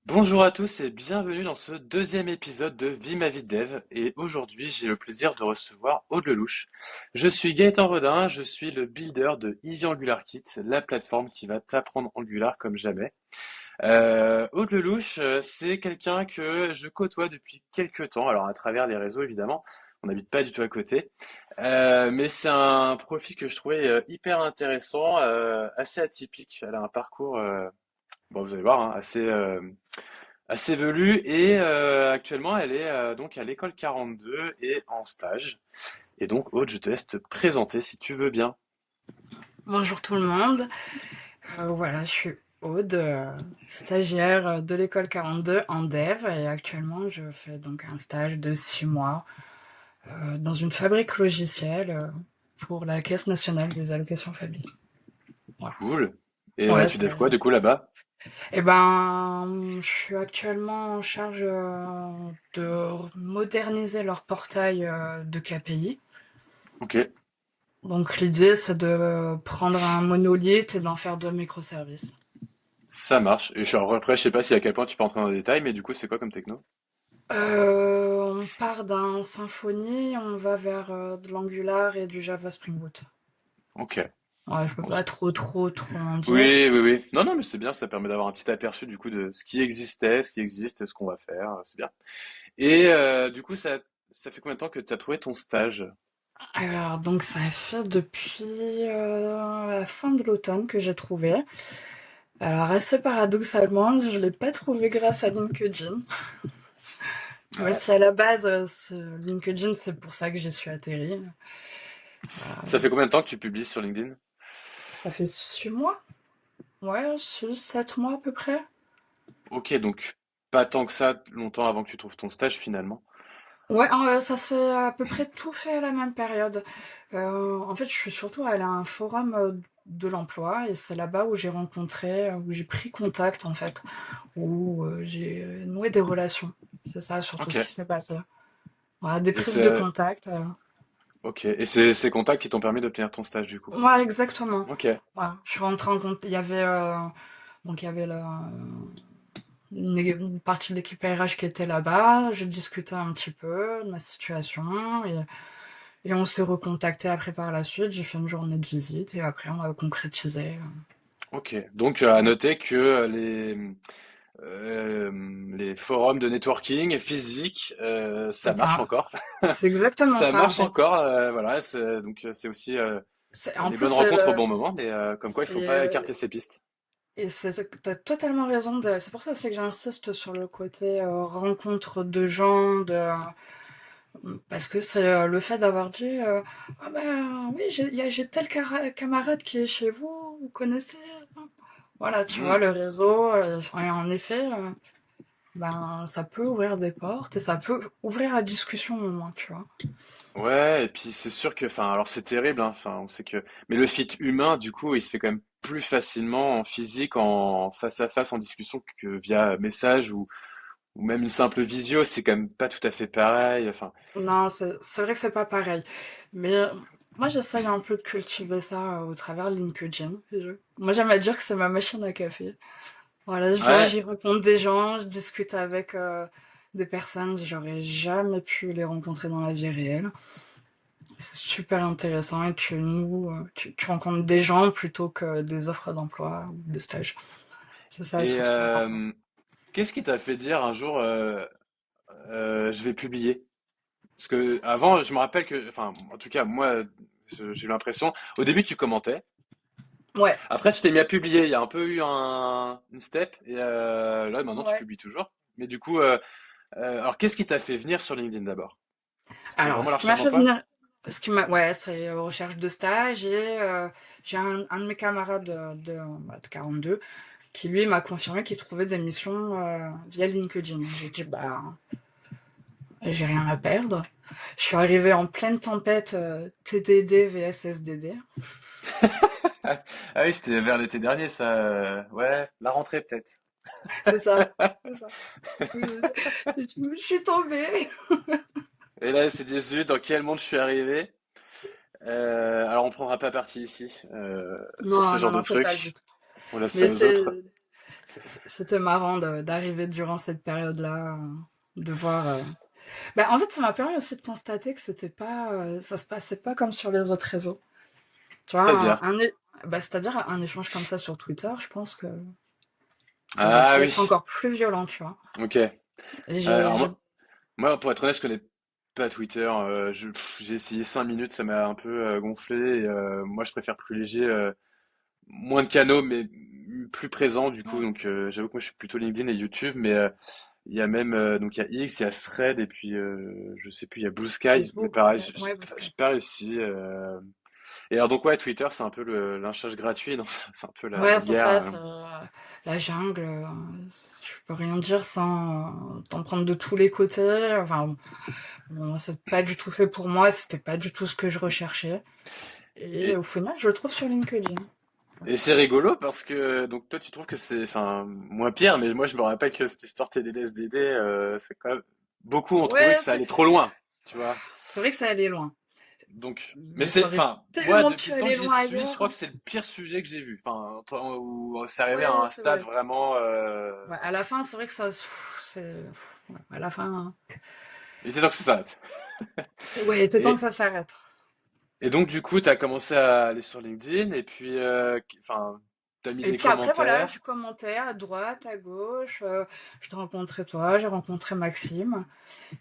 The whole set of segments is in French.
Bonjour à tous et bienvenue dans ce deuxième épisode de Vie ma vie de dev. Et aujourd'hui, j'ai le plaisir de recevoir Aude Lelouch. Je suis Gaëtan Rodin, je suis le builder de Easy Angular Kit, la plateforme qui va t'apprendre Angular comme jamais. Aude Lelouch, c'est quelqu'un que je côtoie depuis quelques temps, alors à travers les réseaux évidemment. On n'habite pas du tout à côté. Mais c'est un profil que je trouvais hyper intéressant, assez atypique. Elle a un parcours, bon, vous allez voir, hein, assez velue et actuellement elle est donc à l'école 42 et en stage. Et donc Aude, je te laisse te présenter si tu veux bien. Bonjour tout le monde. Voilà, je suis Aude, stagiaire de l'école 42 en dev et actuellement je fais donc un stage de 6 mois dans une fabrique logicielle pour la Caisse nationale des allocations famille. Voilà. Cool. Et Ouais, tu devs quoi du coup là-bas? Eh ben, je suis actuellement en charge de moderniser leur portail de KPI. Ok, Donc l'idée c'est de prendre un monolithe et d'en faire deux microservices. ça marche. Et genre, après, je sais pas si à quel point tu peux entrer dans les détails, mais du coup, c'est quoi comme techno? On part d'un Symfony, on va vers de l'Angular et du Java Spring Boot. Ok. Ouais, je peux Bon, pas trop en dire. oui, oui, oui. Non, non, mais c'est bien, ça permet d'avoir un petit aperçu du coup de ce qui existait, ce qui existe, ce qu'on va faire, c'est bien. Et du coup, ça fait combien de temps que tu as trouvé ton stage? Alors, donc ça fait depuis la fin de l'automne que j'ai trouvé. Alors, assez paradoxalement, je l'ai pas trouvé grâce à LinkedIn. Même Ouais. si à la base, LinkedIn, c'est pour ça que j'y suis atterri. Ça fait combien de temps que tu publies sur LinkedIn? Ça fait 6 mois? Ouais, 6, 7 mois à peu près. Ok, donc pas tant que ça, longtemps avant que tu trouves ton stage finalement. Ouais, ça s'est à peu près tout fait à la même période. En fait, je suis surtout allée à un forum de l'emploi et c'est là-bas où j'ai rencontré, où j'ai pris contact en fait, où j'ai noué des relations. C'est ça surtout Ok. ce qui s'est passé. Voilà, des Et prises de c'est contact. ok. Et c'est ces contacts qui t'ont permis d'obtenir ton stage du coup. Ouais, exactement. Ok. Voilà, je suis rentrée en compte. Il y avait donc il y avait une partie de l'équipe RH qui était là-bas. J'ai discuté un petit peu de ma situation et on s'est recontacté après par la suite. J'ai fait une journée de visite et après on a concrétisé. Ok. Donc à Voilà. noter que les forums de networking physique, C'est ça marche ça. encore. C'est exactement Ça ça en marche fait. encore. Voilà. Donc c'est aussi En les plus, bonnes rencontres au bon moment. Mais comme quoi, il faut c'est, pas écarter ses pistes. et t'as totalement raison. C'est pour ça aussi que j'insiste sur le côté rencontre de gens, parce que c'est le fait d'avoir dit ah ben oui j'ai tel camarade qui est chez vous, vous connaissez. Voilà, tu vois Hmm. le réseau. Et en effet, ben ça peut ouvrir des portes et ça peut ouvrir la discussion au moins, tu vois. Ouais, et puis c'est sûr que, enfin, alors c'est terrible, hein, enfin, on sait que, mais le fit humain, du coup, il se fait quand même plus facilement en physique, en face à face, en discussion que via message ou même une simple visio, c'est quand même pas tout à fait pareil. Enfin, Non, c'est vrai que c'est pas pareil. Mais moi, j'essaye un peu de cultiver ça au travers de LinkedIn. Moi, j'aime à dire que c'est ma machine à café. Voilà, je viens, ouais, j'y rencontre des gens, je discute avec des personnes que j'aurais jamais pu les rencontrer dans la vie réelle. C'est super intéressant et tu rencontres des gens plutôt que des offres d'emploi ou de stage. C'est ça et surtout qui est important. qu'est-ce qui t'a fait dire un jour, je vais publier? Parce que avant, je me rappelle que, enfin, en tout cas, moi, j'ai eu l'impression, au début, tu commentais. Ouais, Après, tu t'es mis à publier. Il y a un peu eu une step. Et là, maintenant, tu ouais. publies toujours. Mais du coup, alors, qu'est-ce qui t'a fait venir sur LinkedIn d'abord? C'était Alors, vraiment ce la qui m'a recherche fait d'emploi? venir, ouais, c'est recherche de stage et j'ai un de mes camarades de 42 qui lui m'a confirmé qu'il trouvait des missions via LinkedIn. J'ai dit bah j'ai rien à perdre. Je suis arrivée en pleine tempête TDD vs SDD. Ah oui, c'était vers l'été dernier, ça. Ouais, la rentrée peut-être. C'est ça. C'est ça. Je suis tombée. Et là, c'est 18, dans quel monde je suis arrivé? Alors, on prendra pas parti ici sur ce Non, non, genre non, de c'est pas le trucs. but. On laisse ça Mais aux autres. C'était marrant d'arriver durant cette période-là, de voir. Bah, en fait, ça m'a permis aussi de constater que c'était pas, ça se passait pas comme sur les autres réseaux. Tu vois, C'est-à-dire? bah, c'est-à-dire un échange comme ça sur Twitter, je pense que ça aurait Ah pu être oui, encore plus violent, tu vois. ok. Et Alors moi, pour être honnête, je connais pas Twitter. J'ai essayé 5 minutes, ça m'a un peu gonflé. Et, moi, je préfère privilégier moins de canaux, mais plus présent du coup. Donc, j'avoue que moi, je suis plutôt LinkedIn et YouTube, mais il y a même donc il y a X, il y a Thread et puis je sais plus, il y a Blue Sky. Mais Facebook pareil, peut-être, ouais, parce que j'ai pas réussi. Et alors donc ouais, Twitter, c'est un peu le lynchage gratuit, non? C'est un peu la ouais, c'est guerre. ça, c'est la jungle. Je peux rien dire sans t'en prendre de tous les côtés. Enfin, bon, c'est pas du tout fait pour moi, c'était pas du tout ce que je recherchais. Et Et, au final, je le trouve sur LinkedIn. et c'est rigolo parce que donc toi tu trouves que c'est enfin moins pire, mais moi je me rappelle que cette histoire TDD-SDD, c'est quand même beaucoup ont trouvé Ouais, que ça allait trop loin, tu vois. c'est vrai que ça allait loin. Donc, mais Mais c'est ça aurait enfin moi tellement depuis pu le temps que aller j'y loin suis, je ailleurs. crois que c'est le pire sujet que j'ai vu. Enfin où c'est arrivé à Ouais, un c'est stade vrai. vraiment. Ouais, à la fin, c'est vrai que ça, ouais, à la fin, hein. Il était temps que ça s'arrête. Ouais, il était temps que Et ça s'arrête. Et donc, du coup, tu as commencé à aller sur LinkedIn et puis, enfin, tu as mis Et des puis après, voilà, je commentaires. commentais à droite, à gauche. Je t'ai rencontré toi, j'ai rencontré Maxime.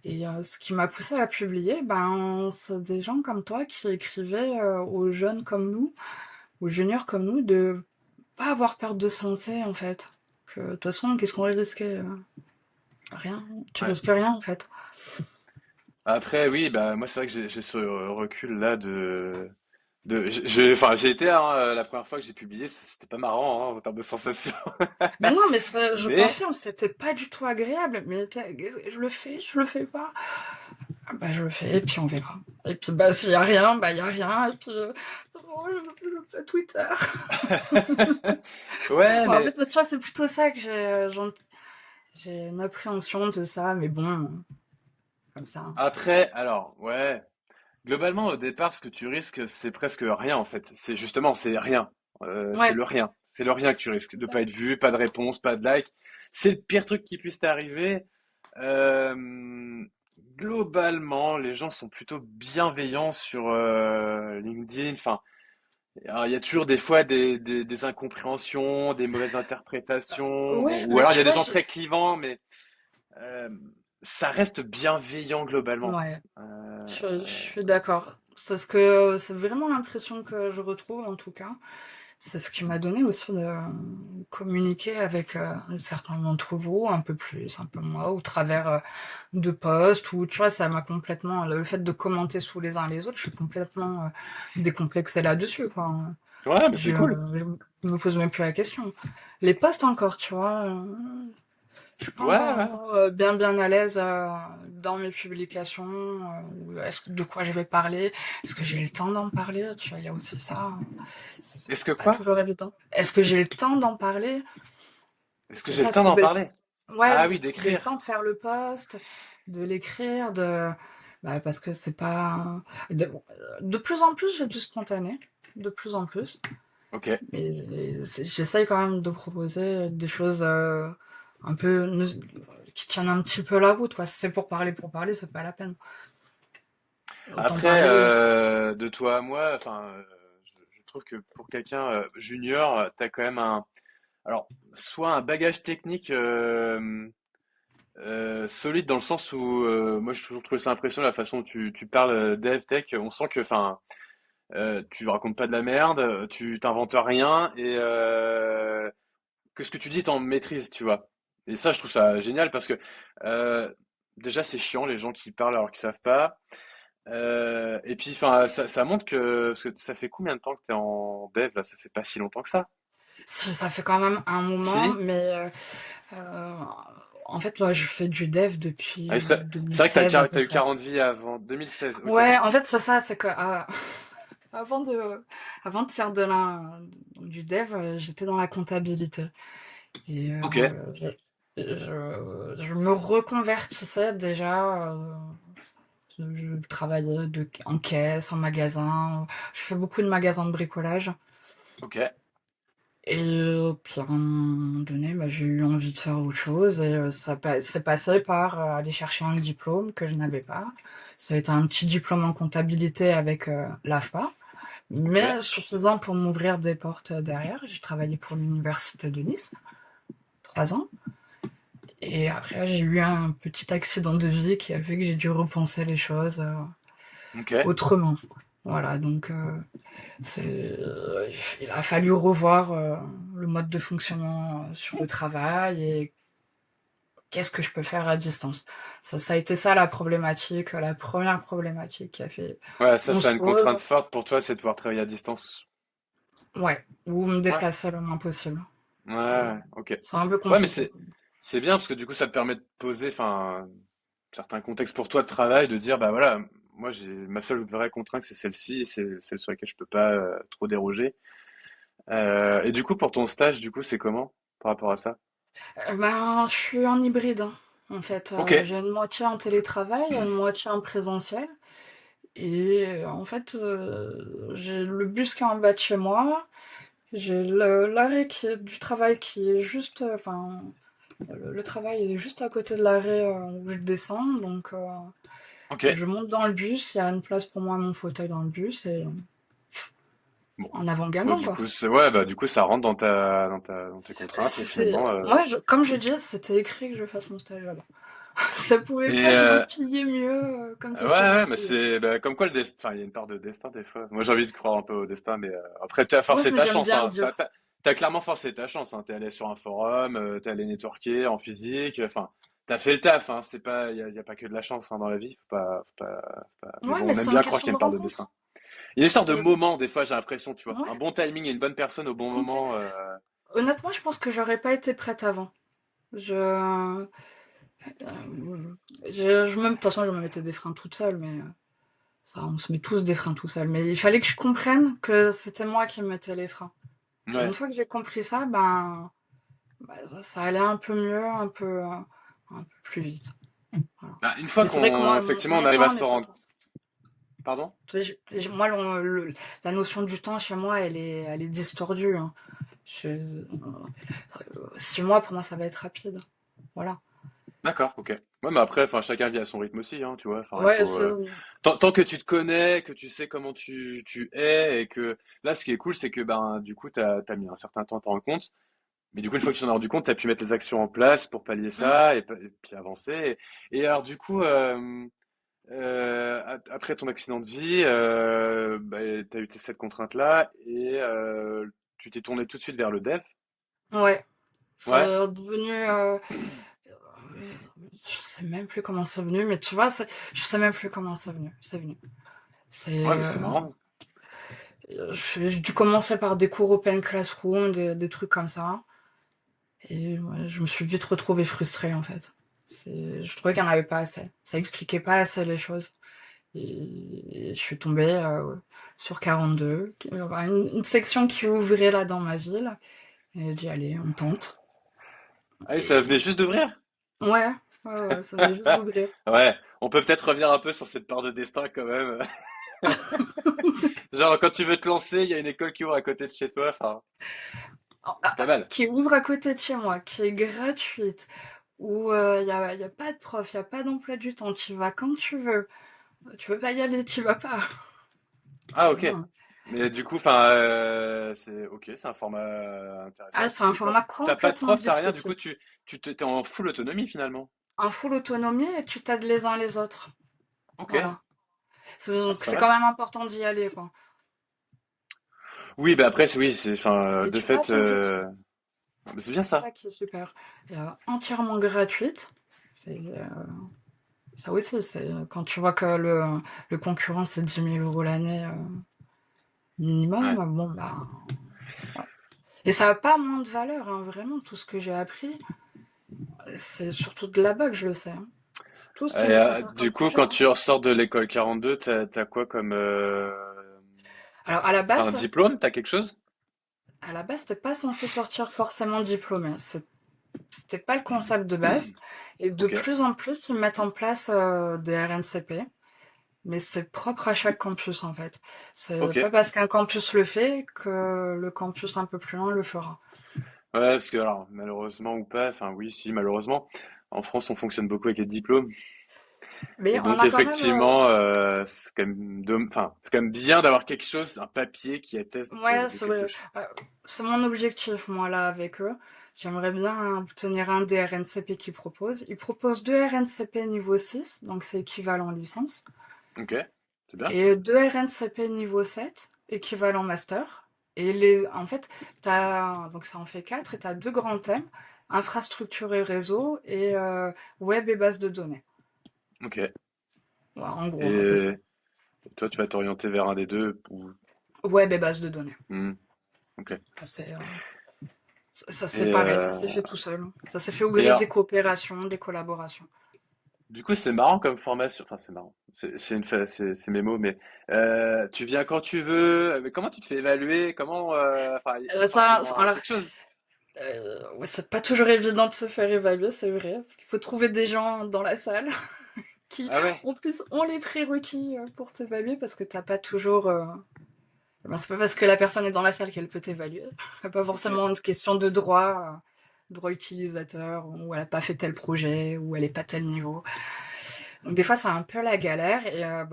Et ce qui m'a poussé à publier, ben, c'est des gens comme toi qui écrivaient aux jeunes comme nous, aux juniors comme nous, de pas avoir peur de se lancer, en fait. Que de toute façon, qu'est-ce qu'on risquait? Rien. Tu Ouais. risques rien, en fait. Après, oui, bah, moi, c'est vrai que j'ai ce recul-là enfin, j'ai été, hein, la première fois que j'ai publié, c'était pas marrant, hein, en termes de sensations. Mais non, mais ça, je Mais, confirme, c'était pas du tout agréable. Mais je le fais pas. Ah bah, je le fais, et puis on verra. Et puis, bah, s'il y a rien, bah, il y a rien. Et puis, oh, je fais Twitter. ouais, Bon, en mais fait, tu vois, c'est plutôt ça que j'ai une appréhension de ça, mais bon, comme ça. après, alors, ouais, globalement, au départ, ce que tu risques, c'est presque rien, en fait. C'est justement, c'est rien. C'est Ouais, le rien. C'est le rien que tu risques. c'est De ça. pas être vu, pas de réponse, pas de like. C'est le pire truc qui puisse t'arriver. Euh, Globalement, les gens sont plutôt bienveillants sur LinkedIn. Enfin, alors, il y a toujours des fois des incompréhensions, des mauvaises interprétations, Ouais, ou mais alors il y tu a des vois, gens très clivants, mais euh, ça reste bienveillant globalement. ouais, Euh, je suis d'accord. C'est vraiment l'impression que je retrouve, en tout cas. C'est ce qui m'a donné aussi de communiquer avec certains d'entre vous, un peu plus, un peu moins, au travers de posts, ou tu vois, ça m'a complètement, le fait de commenter sous les uns les autres, je suis complètement décomplexée là-dessus, quoi. ouais, mais c'est Je, cool. je me pose même plus la question. Les posts encore, tu vois, je suis pas Ouais, ouais. encore bien à l'aise dans mes publications. De quoi je vais parler? Est-ce que j'ai le temps d'en parler? Tu vois, il y a aussi ça. C'est Est-ce que pas quoi? toujours évident. Est-ce que j'ai le temps d'en parler? Est-ce que C'est j'ai le ça, temps d'en trouver parler? ouais, Ah oui, trouver le d'écrire. temps de faire le post, de l'écrire, bah, parce que c'est pas de plus en plus j'ai du spontané, de plus en plus. Ok. Mais j'essaye quand même de proposer des choses un peu qui tiennent un petit peu la route, quoi. Si c'est pour parler, c'est pas la peine. Autant Après, parler. de toi à moi, enfin, je trouve que pour quelqu'un junior, t'as quand même alors, soit un bagage technique solide dans le sens où, moi, j'ai toujours trouvé ça impressionnant la façon dont tu parles dev tech. On sent que, enfin, tu racontes pas de la merde, tu t'inventes rien et que ce que tu dis, t'en maîtrises, tu vois. Et ça, je trouve ça génial parce que euh, déjà, c'est chiant les gens qui parlent alors qu'ils savent pas. Et puis, enfin, ça montre que parce que ça fait combien de temps que t'es en dev là? Ça fait pas si longtemps que ça. Ça fait quand même un moment, Si? mais euh, en fait, moi, je fais du dev depuis Ah, c'est vrai que 2016 à peu t'as eu près. 40 vies avant 2016. Ok. Ouais, en fait, c'est ça, c'est que avant avant de faire du dev, j'étais dans la comptabilité. Et Ok. je me reconvertissais déjà. Je travaillais en caisse, en magasin. Je fais beaucoup de magasins de bricolage. Ok. Et puis à un moment donné, bah, j'ai eu envie de faire autre chose et c'est passé par aller chercher un diplôme que je n'avais pas. Ça a été un petit diplôme en comptabilité avec l'AFPA, Ok. mais suffisant pour m'ouvrir des portes derrière. J'ai travaillé pour l'université de Nice, 3 ans. Et après, j'ai eu un petit accident de vie qui a fait que j'ai dû repenser les choses Ok. autrement. Voilà, donc il a fallu revoir le mode de fonctionnement sur le travail et qu'est-ce que je peux faire à distance. Ça a été ça la problématique, la première problématique qui a fait. Ouais, ça, On c'est se une pose, contrainte forte pour toi, c'est de pouvoir travailler à distance. ouais, ou me Ouais. déplacer le moins possible. Ouais, Et ouais, ok. c'est un peu Ouais, mais compliqué. c'est bien parce que du coup, ça te permet de poser, enfin, certains contextes pour toi de travail, de dire, bah voilà, moi, j'ai ma seule vraie contrainte, c'est celle-ci, et c'est celle sur laquelle je peux pas trop déroger. Et du coup, pour ton stage, du coup, c'est comment par rapport à ça? Ben, je suis en hybride, hein, en fait. Ok. J'ai une moitié en télétravail, une moitié en présentiel. Et en fait, j'ai le bus qui est en bas de chez moi. J'ai l'arrêt du travail qui est juste, enfin, le travail est juste à côté de l'arrêt où je descends, donc Ok. je monte dans le bus, il y a une place pour moi, mon fauteuil dans le bus, et Bon. en avant Bon, gagnant, du quoi. coup, ouais, bah, du coup, ça rentre dans tes contraintes et finalement, Moi, comme je dis, c'était écrit que je fasse mon stage là-bas. Ça pouvait et pas se goupiller mieux comme ouais, ça s'est ouais, mais goupillé. c'est bah, comme quoi le destin, enfin, il y a une part de destin des fois. Moi, j'ai envie de croire un peu au destin, mais après, tu as Ouais, forcé mais ta j'aime chance, bien le hein. dire. T'as clairement forcé ta chance, hein. T'es allé sur un forum, t'es allé networker en physique, enfin, t'as fait le taf, hein. C'est pas, y a pas que de la chance, hein, dans la vie. Mais Ouais, bon, mais on aime c'est une bien croire qu'il question y a de une part de destin. rencontre. Il y a des sortes de C'est... moments, des fois, j'ai l'impression, tu vois, Ouais, un bon timing et une bonne personne au bon complet. moment. Honnêtement, je pense que j'aurais pas été prête avant. Je, de toute façon, je me mettais des freins toute seule, mais ça, on se met tous des freins tout seul. Mais il fallait que je comprenne que c'était moi qui me mettais les freins. Et une Ouais. fois que j'ai compris ça, ça allait un peu mieux, un peu plus vite. Voilà. Bah, une fois Mais c'est vrai que qu'on, moi, effectivement, on mon arrive à temps se n'est pas rendre, forcément. pardon? Tu vois, moi, la notion du temps chez moi, elle est distordue, hein. 6 mois, pour moi, ça va être rapide. Voilà. D'accord, ok. Ouais, mais après, enfin, chacun vit à son rythme aussi, hein, tu vois. Enfin, il Ouais, faut, tant que tu te connais, que tu sais comment tu es, et que là, ce qui est cool, c'est que ben, du coup, t'as mis un certain temps à t'en rendre compte. Mais du coup, une fois que tu t'en es rendu compte, t'as pu mettre les actions en place pour pallier Mm. ça et puis avancer. Et alors, du coup, après ton accident de vie, bah, t'as eu cette contrainte-là et tu t'es tourné tout de suite vers le dev. Ouais. C'est Ouais. devenu. Je sais même plus comment c'est venu, mais tu vois, je sais même plus comment c'est venu. C'est venu. C'est. Ouais, mais c'est marrant. J'ai dû commencer par des cours Open Classroom, des trucs comme ça. Et ouais, je me suis vite retrouvée frustrée, en fait. Je trouvais qu'il n'y en avait pas assez. Ça expliquait pas assez les choses. Et je suis tombée sur 42, une section qui ouvrait là dans ma ville. Et j'ai dit, allez, on tente. Ah oui, ça venait Et juste d'ouvrir? ouais, ouais, ça venait juste d'ouvrir. Ouais, on peut peut-être revenir un peu sur cette part de destin quand même. Genre, quand tu veux te lancer, il y a une école qui ouvre à côté de chez toi. Enfin, c'est pas mal. Qui ouvre à côté de chez moi, qui est gratuite, où y a pas de prof, il n'y a pas d'emploi du temps, tu vas quand tu veux. Tu veux pas y aller, tu vas pas. Ah, C'est ok. bon. Mais du coup, enfin, c'est ok, c'est un format Ah, intéressant. c'est un Et format t'as pas de complètement prof, t'as rien. Du coup, disruptif. t'es en full autonomie finalement. En full autonomie et tu t'aides les uns les autres. Ok. Voilà. Ah, Donc c'est pas c'est quand mal. même important d'y aller, quoi. Oui, bah après, oui, enfin, Et de tu vas à fait, ton rythme. c'est bien C'est ça. ça qui est super. Et, entièrement gratuite. C'est ça aussi, c'est quand tu vois que le concurrent c'est 10 000 € l'année minimum, Ouais. bon bah. Et ça n'a pas moins de valeur, hein, vraiment, tout ce que j'ai appris. C'est surtout de là-bas que je le sais, hein. C'est tout ce Et, qu'il me faut faire comme du coup, projet, quand hein. tu ressors de l'école 42, t'as quoi comme, Alors, enfin, un diplôme, t'as quelque chose? à la base, t'es pas censé sortir forcément diplômé. C'était pas le concept de base. Et de Ok. plus en plus, ils mettent en place des RNCP, mais c'est propre à chaque campus en fait. C'est Ok. pas parce qu'un campus le fait que le campus un peu plus loin le fera. Ouais, parce que alors, malheureusement ou pas, enfin oui, si, malheureusement, en France, on fonctionne beaucoup avec les diplômes. Mais Et on donc, a quand même, effectivement, c'est quand même, enfin, c'est quand même bien d'avoir quelque chose, un papier qui atteste ouais, de c'est quelque vrai. chose. C'est mon objectif moi là avec eux. J'aimerais bien obtenir un des RNCP qu'ils proposent. Ils proposent 2 RNCP niveau 6, donc c'est équivalent licence, Ok, c'est bien. et 2 RNCP niveau 7, équivalent master. Et en fait, donc ça en fait 4, et tu as 2 grands thèmes, infrastructure et réseau, et web et base de données. Ok. Voilà, en gros, à peu près. Et toi, tu vas t'orienter vers un des deux ou... Web et base de données. Hmm, ok. C'est, ça Et, c'est pareil, ça s'est fait tout seul. Ça s'est fait au et gré des alors, coopérations, des collaborations. du coup, c'est marrant comme formation. Enfin, c'est marrant. C'est mes mots, mais tu viens quand tu veux. Mais comment tu te fais évaluer? Comment, enfin, il y a forcément Alors, quelque chose. ouais, c'est pas toujours évident de se faire évaluer, c'est vrai, parce qu'il faut trouver des gens dans la salle qui, Ah ouais. en plus, ont les prérequis pour t'évaluer, parce que t'as pas toujours. Ben, c'est pas parce que la personne est dans la salle qu'elle peut t'évaluer. Il n'y a pas Ok. forcément de question de droit, droit utilisateur, ou elle a pas fait tel projet, ou elle est pas tel niveau. Donc des fois, c'est un peu la galère, et euh,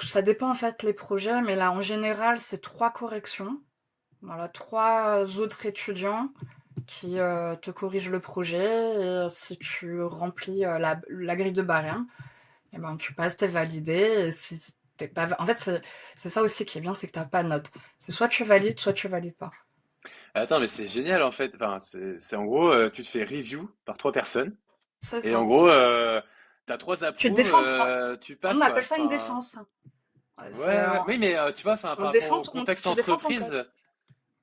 ça dépend en fait les projets, mais là, en général, c'est 3 corrections. Voilà, 3 autres étudiants qui te corrigent le projet. Et si tu remplis la grille de barème, et ben, tu passes, t'es validé. Et si t'es pas... En fait, c'est ça aussi qui est bien, c'est que t'as pas de note. C'est soit tu valides, soit tu valides pas. Attends, mais c'est génial en fait. Enfin, c'est en gros, tu te fais review par 3 personnes. C'est Et en ça. gros, t'as trois Tu te approuves, défends. tu On passes appelle quoi. ça une Enfin, défense. Ouais, ouais, ouais. Oui, mais tu vois, enfin, on par rapport défend, au contexte tu défends ton code. entreprise,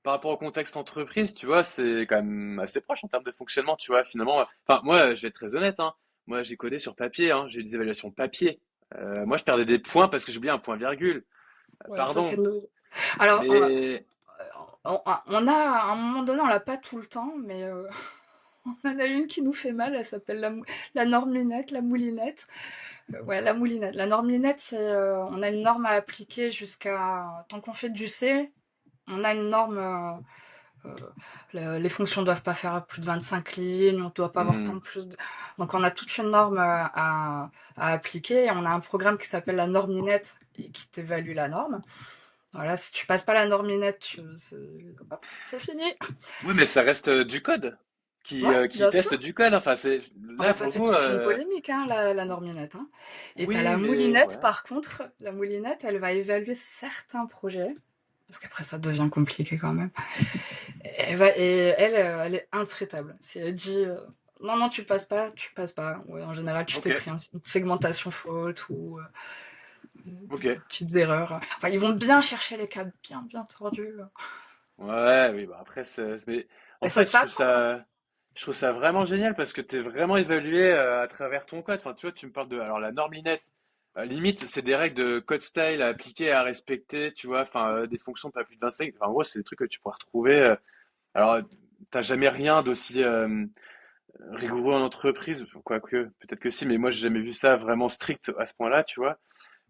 par rapport au contexte entreprise, tu vois, c'est quand même assez proche en termes de fonctionnement, tu vois, finalement. Enfin, moi, je vais être très honnête, hein. Moi, j'ai codé sur papier, hein. J'ai eu des évaluations papier. Moi, je perdais des points parce que j'oubliais un point virgule. Ouais, ça fait Pardon. nous. Alors, Mais, on a, à un moment donné, on l'a pas tout le temps, mais on en a une qui nous fait mal, elle s'appelle la norminette, la moulinette. Ouais, la moulinette. La norminette, c'est, on a une norme à appliquer jusqu'à, tant qu'on fait du C, on a une norme, les fonctions doivent pas faire plus de 25 lignes, on doit pas avoir tant hmm, de plus donc on a toute une norme à appliquer, et on a un programme qui s'appelle la norminette et qui t'évalue la norme. Voilà, si tu passes pas la norminette, hop, c'est fini. oui, mais ça reste du code Ouais, qui bien teste sûr. du code. Enfin, c'est Ah bah, là pour ça le fait coup. toute une polémique, hein, la norminette. Hein. Et t'as Oui, la mais moulinette, ouais. par contre. La moulinette, elle va évaluer certains projets. Parce qu'après, ça devient compliqué quand même. Elle est intraitable. Si elle dit non, non, tu passes pas, tu passes pas. Ouais, en général, tu Ok, t'es pris une segmentation faute ou ok. petites erreurs. Enfin, ils vont bien chercher les cas bien, bien tordus. Ouais, oui, bah après, mais en Et ça fait, te fait apprendre, hein. je trouve ça vraiment génial parce que t'es vraiment évalué à travers ton code. Enfin, tu vois, tu me parles de, alors la norminette, limite, c'est des règles de code style à appliquer, à respecter, tu vois, enfin, des fonctions de pas plus de 25. Enfin, en gros, c'est des trucs que tu pourras retrouver. Alors, t'as jamais rien d'aussi rigoureux en entreprise, quoique, peut-être que si, mais moi, j'ai jamais vu ça vraiment strict à ce point-là, tu vois.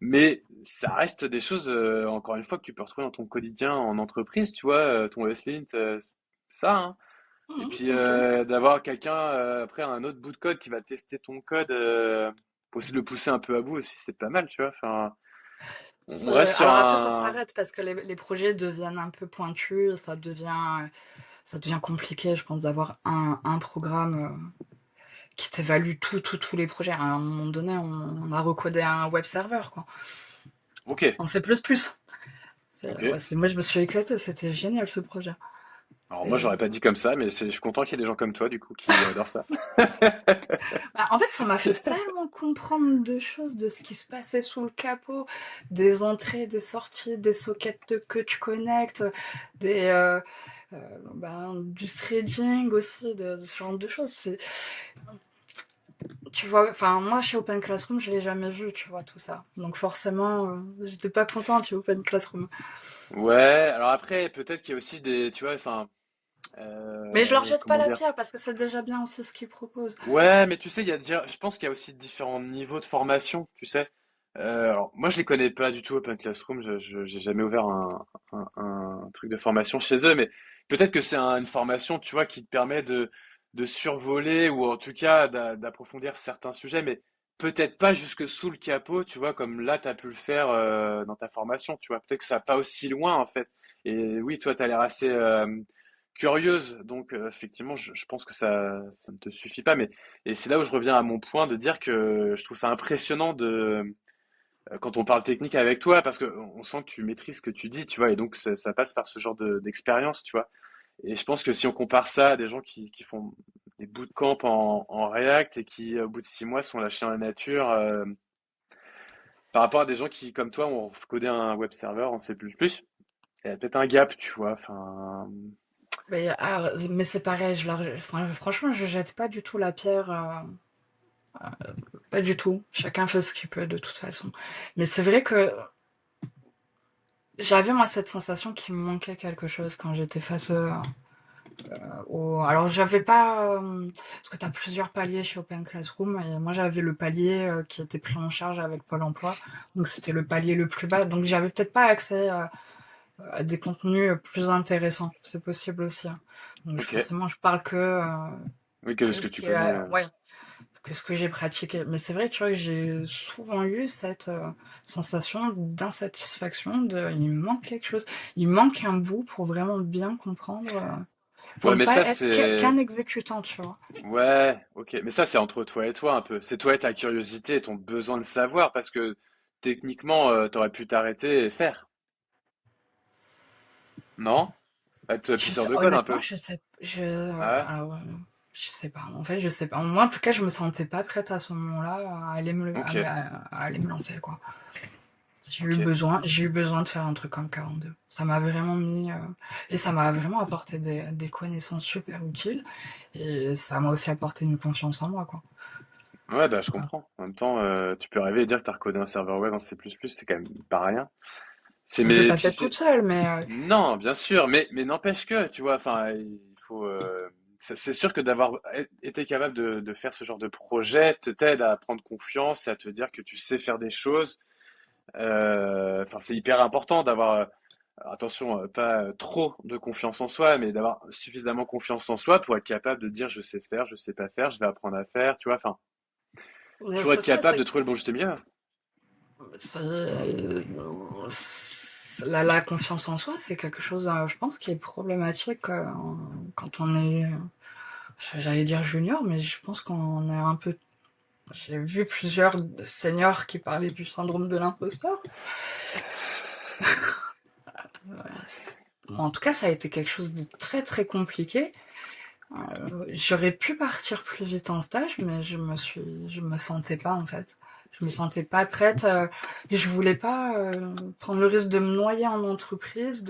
Mais ça reste des choses, encore une fois, que tu peux retrouver dans ton quotidien en entreprise, tu vois, ton ESLint, ça, hein. Et Mhm, puis ok. d'avoir quelqu'un, après un autre bout de code qui va tester ton code, pour essayer de le pousser un peu à bout aussi, c'est pas mal, tu vois. Enfin, on reste sur Alors après, ça un... s'arrête parce que les projets deviennent un peu pointus, ça devient compliqué, je pense, d'avoir un programme qui t'évalue tous les projets. À un moment donné, on a recodé un web server, quoi. Ok, En C++. ok. Moi, je me suis éclatée, c'était génial ce projet. Alors moi, Et, j'aurais pas dit comme ça, mais je suis content qu'il y ait des gens comme toi, du coup, qui adorent ça. en fait, ça m'a fait tellement comprendre de choses, de ce qui se passait sous le capot, des entrées, des sorties, des sockets que tu connectes, des, du threading aussi, de ce genre de choses. Tu vois, enfin, moi, chez Open Classroom, je l'ai jamais vu, tu vois, tout ça. Donc, forcément, j'étais pas contente chez Open Classroom. Ouais, alors après, peut-être qu'il y a aussi des, tu vois, enfin, Mais je leur jette pas Comment la dire? pierre parce que c'est déjà bien aussi ce qu'ils proposent. Ouais, mais tu sais, je pense qu'il y a aussi différents niveaux de formation, tu sais. Alors, moi, je les connais pas du tout, Open Classroom. J'ai jamais ouvert un truc de formation chez eux, mais peut-être que c'est une formation, tu vois, qui te permet de survoler ou en tout cas d'approfondir certains sujets, mais peut-être pas jusque sous le capot, tu vois, comme là, tu as pu le faire dans ta formation, tu vois. Peut-être que ça va pas aussi loin, en fait. Et oui, toi, tu as l'air assez curieuse, donc effectivement, je pense que ça ne te suffit pas, mais et c'est là où je reviens à mon point de dire que je trouve ça impressionnant quand on parle technique avec toi, parce que on sent que tu maîtrises ce que tu dis, tu vois, et donc ça passe par ce genre d'expérience, tu vois. Et je pense que si on compare ça à des gens qui font des bootcamps en React et qui, au bout de 6 mois, sont lâchés dans la nature, par rapport à des gens qui, comme toi, ont codé un web server en C++, il y a peut-être un gap, tu vois. Enfin, Mais c'est pareil, enfin, franchement, je jette pas du tout la pierre. Pas du tout. Chacun fait ce qu'il peut de toute façon. Mais c'est vrai que j'avais moi cette sensation qu'il me manquait quelque chose quand j'étais face au. Alors j'avais pas parce que t'as plusieurs paliers chez Open Classroom et moi j'avais le palier qui était pris en charge avec Pôle Emploi, donc c'était le palier le plus bas. Donc j'avais peut-être pas accès à des contenus plus intéressants. C'est possible aussi, hein. Donc ok. forcément je parle Oui, que que ce que ce tu qui connais. est ouais que ce que j'ai pratiqué. Mais c'est vrai, tu vois, que j'ai souvent eu cette sensation d'insatisfaction, il me manque quelque chose, il manque un bout pour vraiment bien comprendre, pour Ouais, ne mais pas ça, être c'est. qu'un exécutant, tu vois. Ouais, ok. Mais ça, c'est entre toi et toi un peu. C'est toi et ta curiosité et ton besoin de savoir parce que techniquement, t'aurais pu t'arrêter et faire. Non? Être Peter de code un Honnêtement, peu. je sais, Ah ouais? alors, je sais pas. En fait, je sais pas. Moi, en tout cas, je me sentais pas prête à ce moment-là à aller Ok, à aller me lancer, quoi. ok. J'ai eu besoin de faire un truc comme 42. Ça m'a vraiment mis, et ça m'a vraiment apporté des connaissances super utiles. Et ça m'a aussi apporté une confiance en moi, quoi. Ouais, bah je Voilà. comprends. En même temps, tu peux rêver et dire que t'as recodé un serveur web en C++, c'est quand même pas rien. C'est Je l'ai mais pas puis fait toute c'est seule, mais non, bien sûr, mais n'empêche que, tu vois, enfin, il faut. C'est sûr que d'avoir été capable de faire ce genre de projet t'aide à prendre confiance et à te dire que tu sais faire des choses. Enfin, c'est hyper important d'avoir, attention, pas trop de confiance en soi, mais d'avoir suffisamment confiance en soi pour être capable de dire je sais faire, je sais pas faire, je vais apprendre à faire, tu vois. Enfin, toujours c'est être ça, capable de trouver le bon juste milieu. la confiance en soi, c'est quelque chose, je pense, qui est problématique quand on est, j'allais dire junior, mais je pense qu'on est un peu. J'ai vu plusieurs seniors qui parlaient du syndrome de l'imposteur. En tout cas, ça a été quelque chose de très très compliqué. J'aurais pu partir plus vite en stage, mais je me sentais pas en fait. Je me sentais pas prête. Je voulais pas prendre le risque de me noyer en entreprise,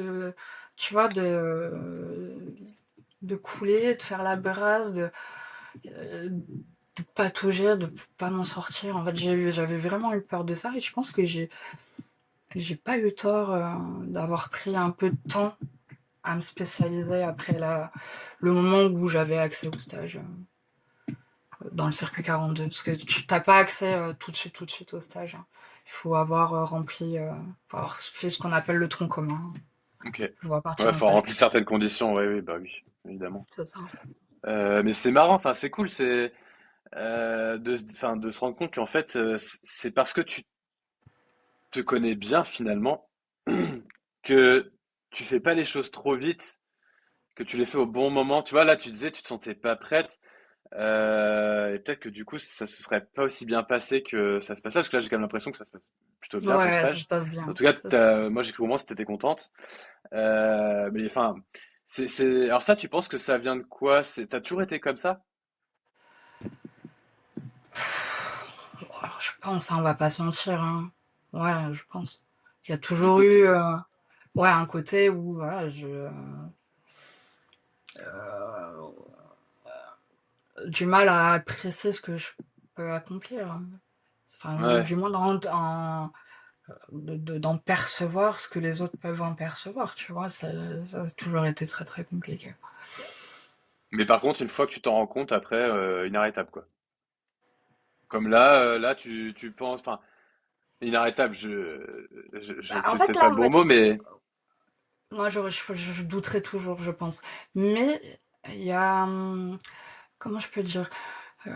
tu vois, de couler, de faire la brasse, de patauger, de pas m'en sortir. En fait, j'avais vraiment eu peur de ça et je pense que j'ai pas eu tort d'avoir pris un peu de temps à me spécialiser après le moment où j'avais accès au stage dans le circuit 42. Parce que tu n'as pas accès tout de suite au stage, hein. Il faut avoir faut avoir fait ce qu'on appelle le tronc commun. Ok. Je vois partir Ouais, en faut stage. remplir certaines conditions. Ouais, oui, bah oui, évidemment. C'est ça. Mais c'est marrant. Enfin, c'est cool. C'est enfin, de se rendre compte qu'en fait, c'est parce que tu te connais bien finalement que tu fais pas les choses trop vite, que tu les fais au bon moment. Tu vois, là, tu disais, tu te sentais pas prête. Et peut-être que du coup, ça se serait pas aussi bien passé que ça se passait, parce que là, j'ai quand même l'impression que ça se passe plutôt bien ton Ouais, ça se stage. passe En bien. tout cas, moi, j'ai cru au moins que t'étais contente. Mais enfin, alors ça, tu penses que ça vient de quoi? T'as toujours été comme ça? Alors, je pense, hein, on va pas se mentir, hein. Ouais, je pense. Il y a Du toujours coup, eu ouais, un côté où voilà, du mal à apprécier ce que je peux accomplir, hein. Enfin, ouais, du moins d'en percevoir ce que les autres peuvent en percevoir, tu vois. Ça a toujours été très très compliqué. Mais par contre, une fois que tu t'en rends compte, après, inarrêtable, quoi. Comme là, là, tu penses, enfin, inarrêtable, Bah, en c'est fait, peut-être pas là, le on va bon dire, mot, mais moi, je douterai toujours, je pense. Mais il y a, comment je peux dire, euh,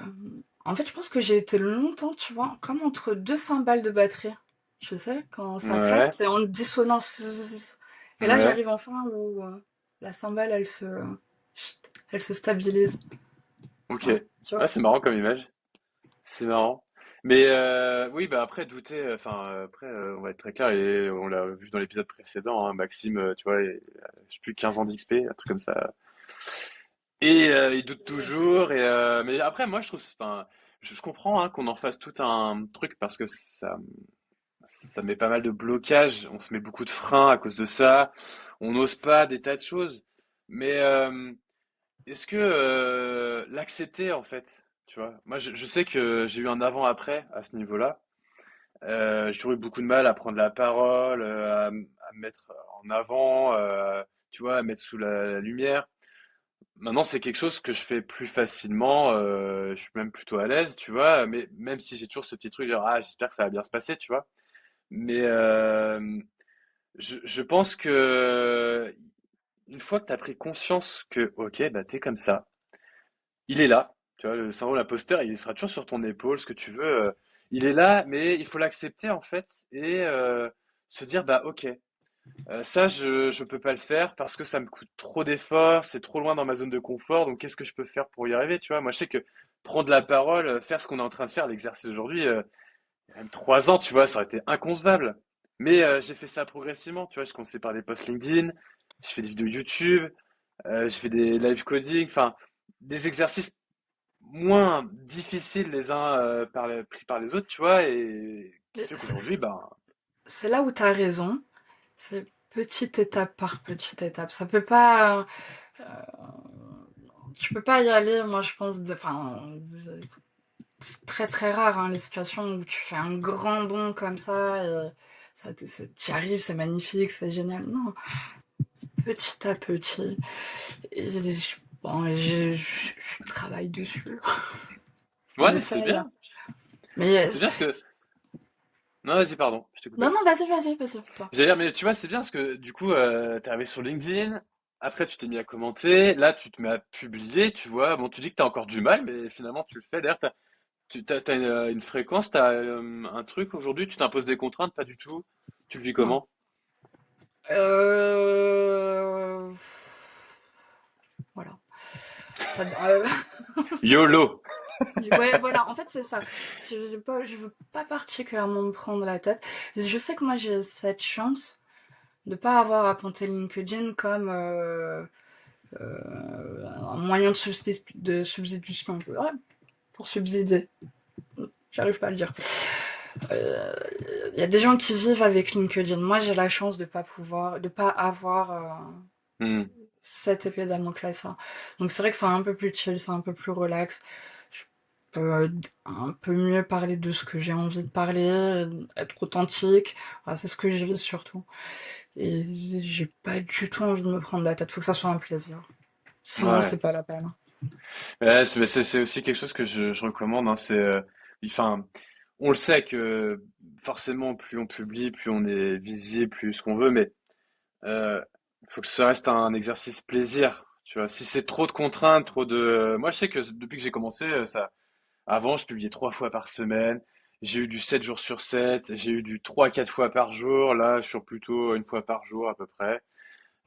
en fait, je pense que j'ai été longtemps, tu vois, comme entre deux cymbales de batterie. Tu sais, quand ça claque, ouais, c'est en dissonance. Et là, ouais, j'arrive enfin où la cymbale, elle se stabilise. ok. Ouais, tu Ouais, vois. c'est marrant comme image. C'est marrant. Mais oui, bah après douter, enfin après on va être très clair et on l'a vu dans l'épisode précédent, hein, Maxime, tu vois, je sais plus 15 ans d'XP, un truc comme ça. Et il doute toujours. Et mais après moi je trouve, enfin je comprends hein, qu'on en fasse tout un truc parce que ça met pas mal de blocages, on se met beaucoup de freins à cause de ça, on n'ose pas des tas de choses. Mais est-ce que l'accepter en fait, tu vois? Moi je sais que j'ai eu un avant-après à ce niveau-là. J'ai toujours eu beaucoup de mal à prendre la parole, à me mettre en avant, tu vois, à mettre sous la lumière. Maintenant, c'est quelque chose que je fais plus facilement, je suis même plutôt à l'aise, tu vois, mais même si j'ai toujours ce petit truc genre: «Ah, j'espère que ça va bien se passer», tu vois? Mais je pense que une fois que tu as pris conscience que, OK, bah, tu comme ça, il est là, tu vois, le syndrome de l'imposteur, il sera toujours sur ton épaule, ce que tu veux, il est là, mais il faut l'accepter en fait et se dire bah ok, ça je peux pas le faire parce que ça me coûte trop d'efforts, c'est trop loin dans ma zone de confort, donc qu'est-ce que je peux faire pour y arriver, tu vois? Moi je sais que prendre la parole, faire ce qu'on est en train de faire, l'exercice aujourd'hui, il y a même 3 ans, tu vois, ça aurait été inconcevable. Mais j'ai fait ça progressivement, tu vois, je commençais par des posts LinkedIn, je fais des vidéos YouTube, je fais des live coding, enfin des exercices moins difficiles les uns pris par les autres, tu vois, et qui Mais fait qu'aujourd'hui, ben, c'est là où tu as raison. C'est petite étape par petite étape. Ça peut pas. euh, Tu peux pas y aller, moi je pense. Enfin, c'est très très rare hein, les situations où tu fais un grand bond comme ça et t'y arrives, c'est magnifique, c'est génial. Non, petit à petit. Et bon, je travaille dessus. On ouais, mais c'est essaye. bien. Mais C'est bien parce que. Non, vas-y, pardon, je t'ai non, coupé. non, vas-y, toi. J'allais dire, mais tu vois, c'est bien parce que du coup, t'es arrivé sur LinkedIn, après tu t'es mis à commenter, là tu te mets à publier, tu vois. Bon, tu dis que t'as encore du mal, mais finalement tu le fais. D'ailleurs, t'as une fréquence, t'as un truc aujourd'hui, tu t'imposes des contraintes, pas du tout. Tu le vis Non. comment? Euh... Voilà. Ça, YOLO! ouais, voilà, en fait, c'est ça. Je veux pas particulièrement me prendre la tête. Je sais que moi, j'ai cette chance de pas avoir à compter LinkedIn comme un moyen de substitution. Ouais, pour subsider. J'arrive pas à le dire. Il y a des gens qui vivent avec LinkedIn. Moi, j'ai la chance de pas pouvoir, de pas avoir Hmm, cette épée Damoclès. Hein. Donc, c'est vrai que c'est un peu plus chill, c'est un peu plus relax. Je peux un peu mieux parler de ce que j'ai envie de parler, être authentique. Voilà, c'est ce que je vis surtout. Et j'ai pas du tout envie de me prendre la tête. Faut que ça soit un plaisir. Sinon, ouais. c'est pas la peine. Ouais, c'est aussi quelque chose que je recommande, hein, c'est, enfin, on le sait que forcément, plus on publie, plus on est visible, plus ce qu'on veut, mais faut que ça reste un exercice plaisir. Tu vois, si c'est trop de contraintes, trop de, moi je sais que depuis que j'ai commencé, avant je publiais 3 fois par semaine. J'ai eu du 7 jours sur 7, j'ai eu du 3 4 fois par jour. Là, je suis plutôt une fois par jour à peu près.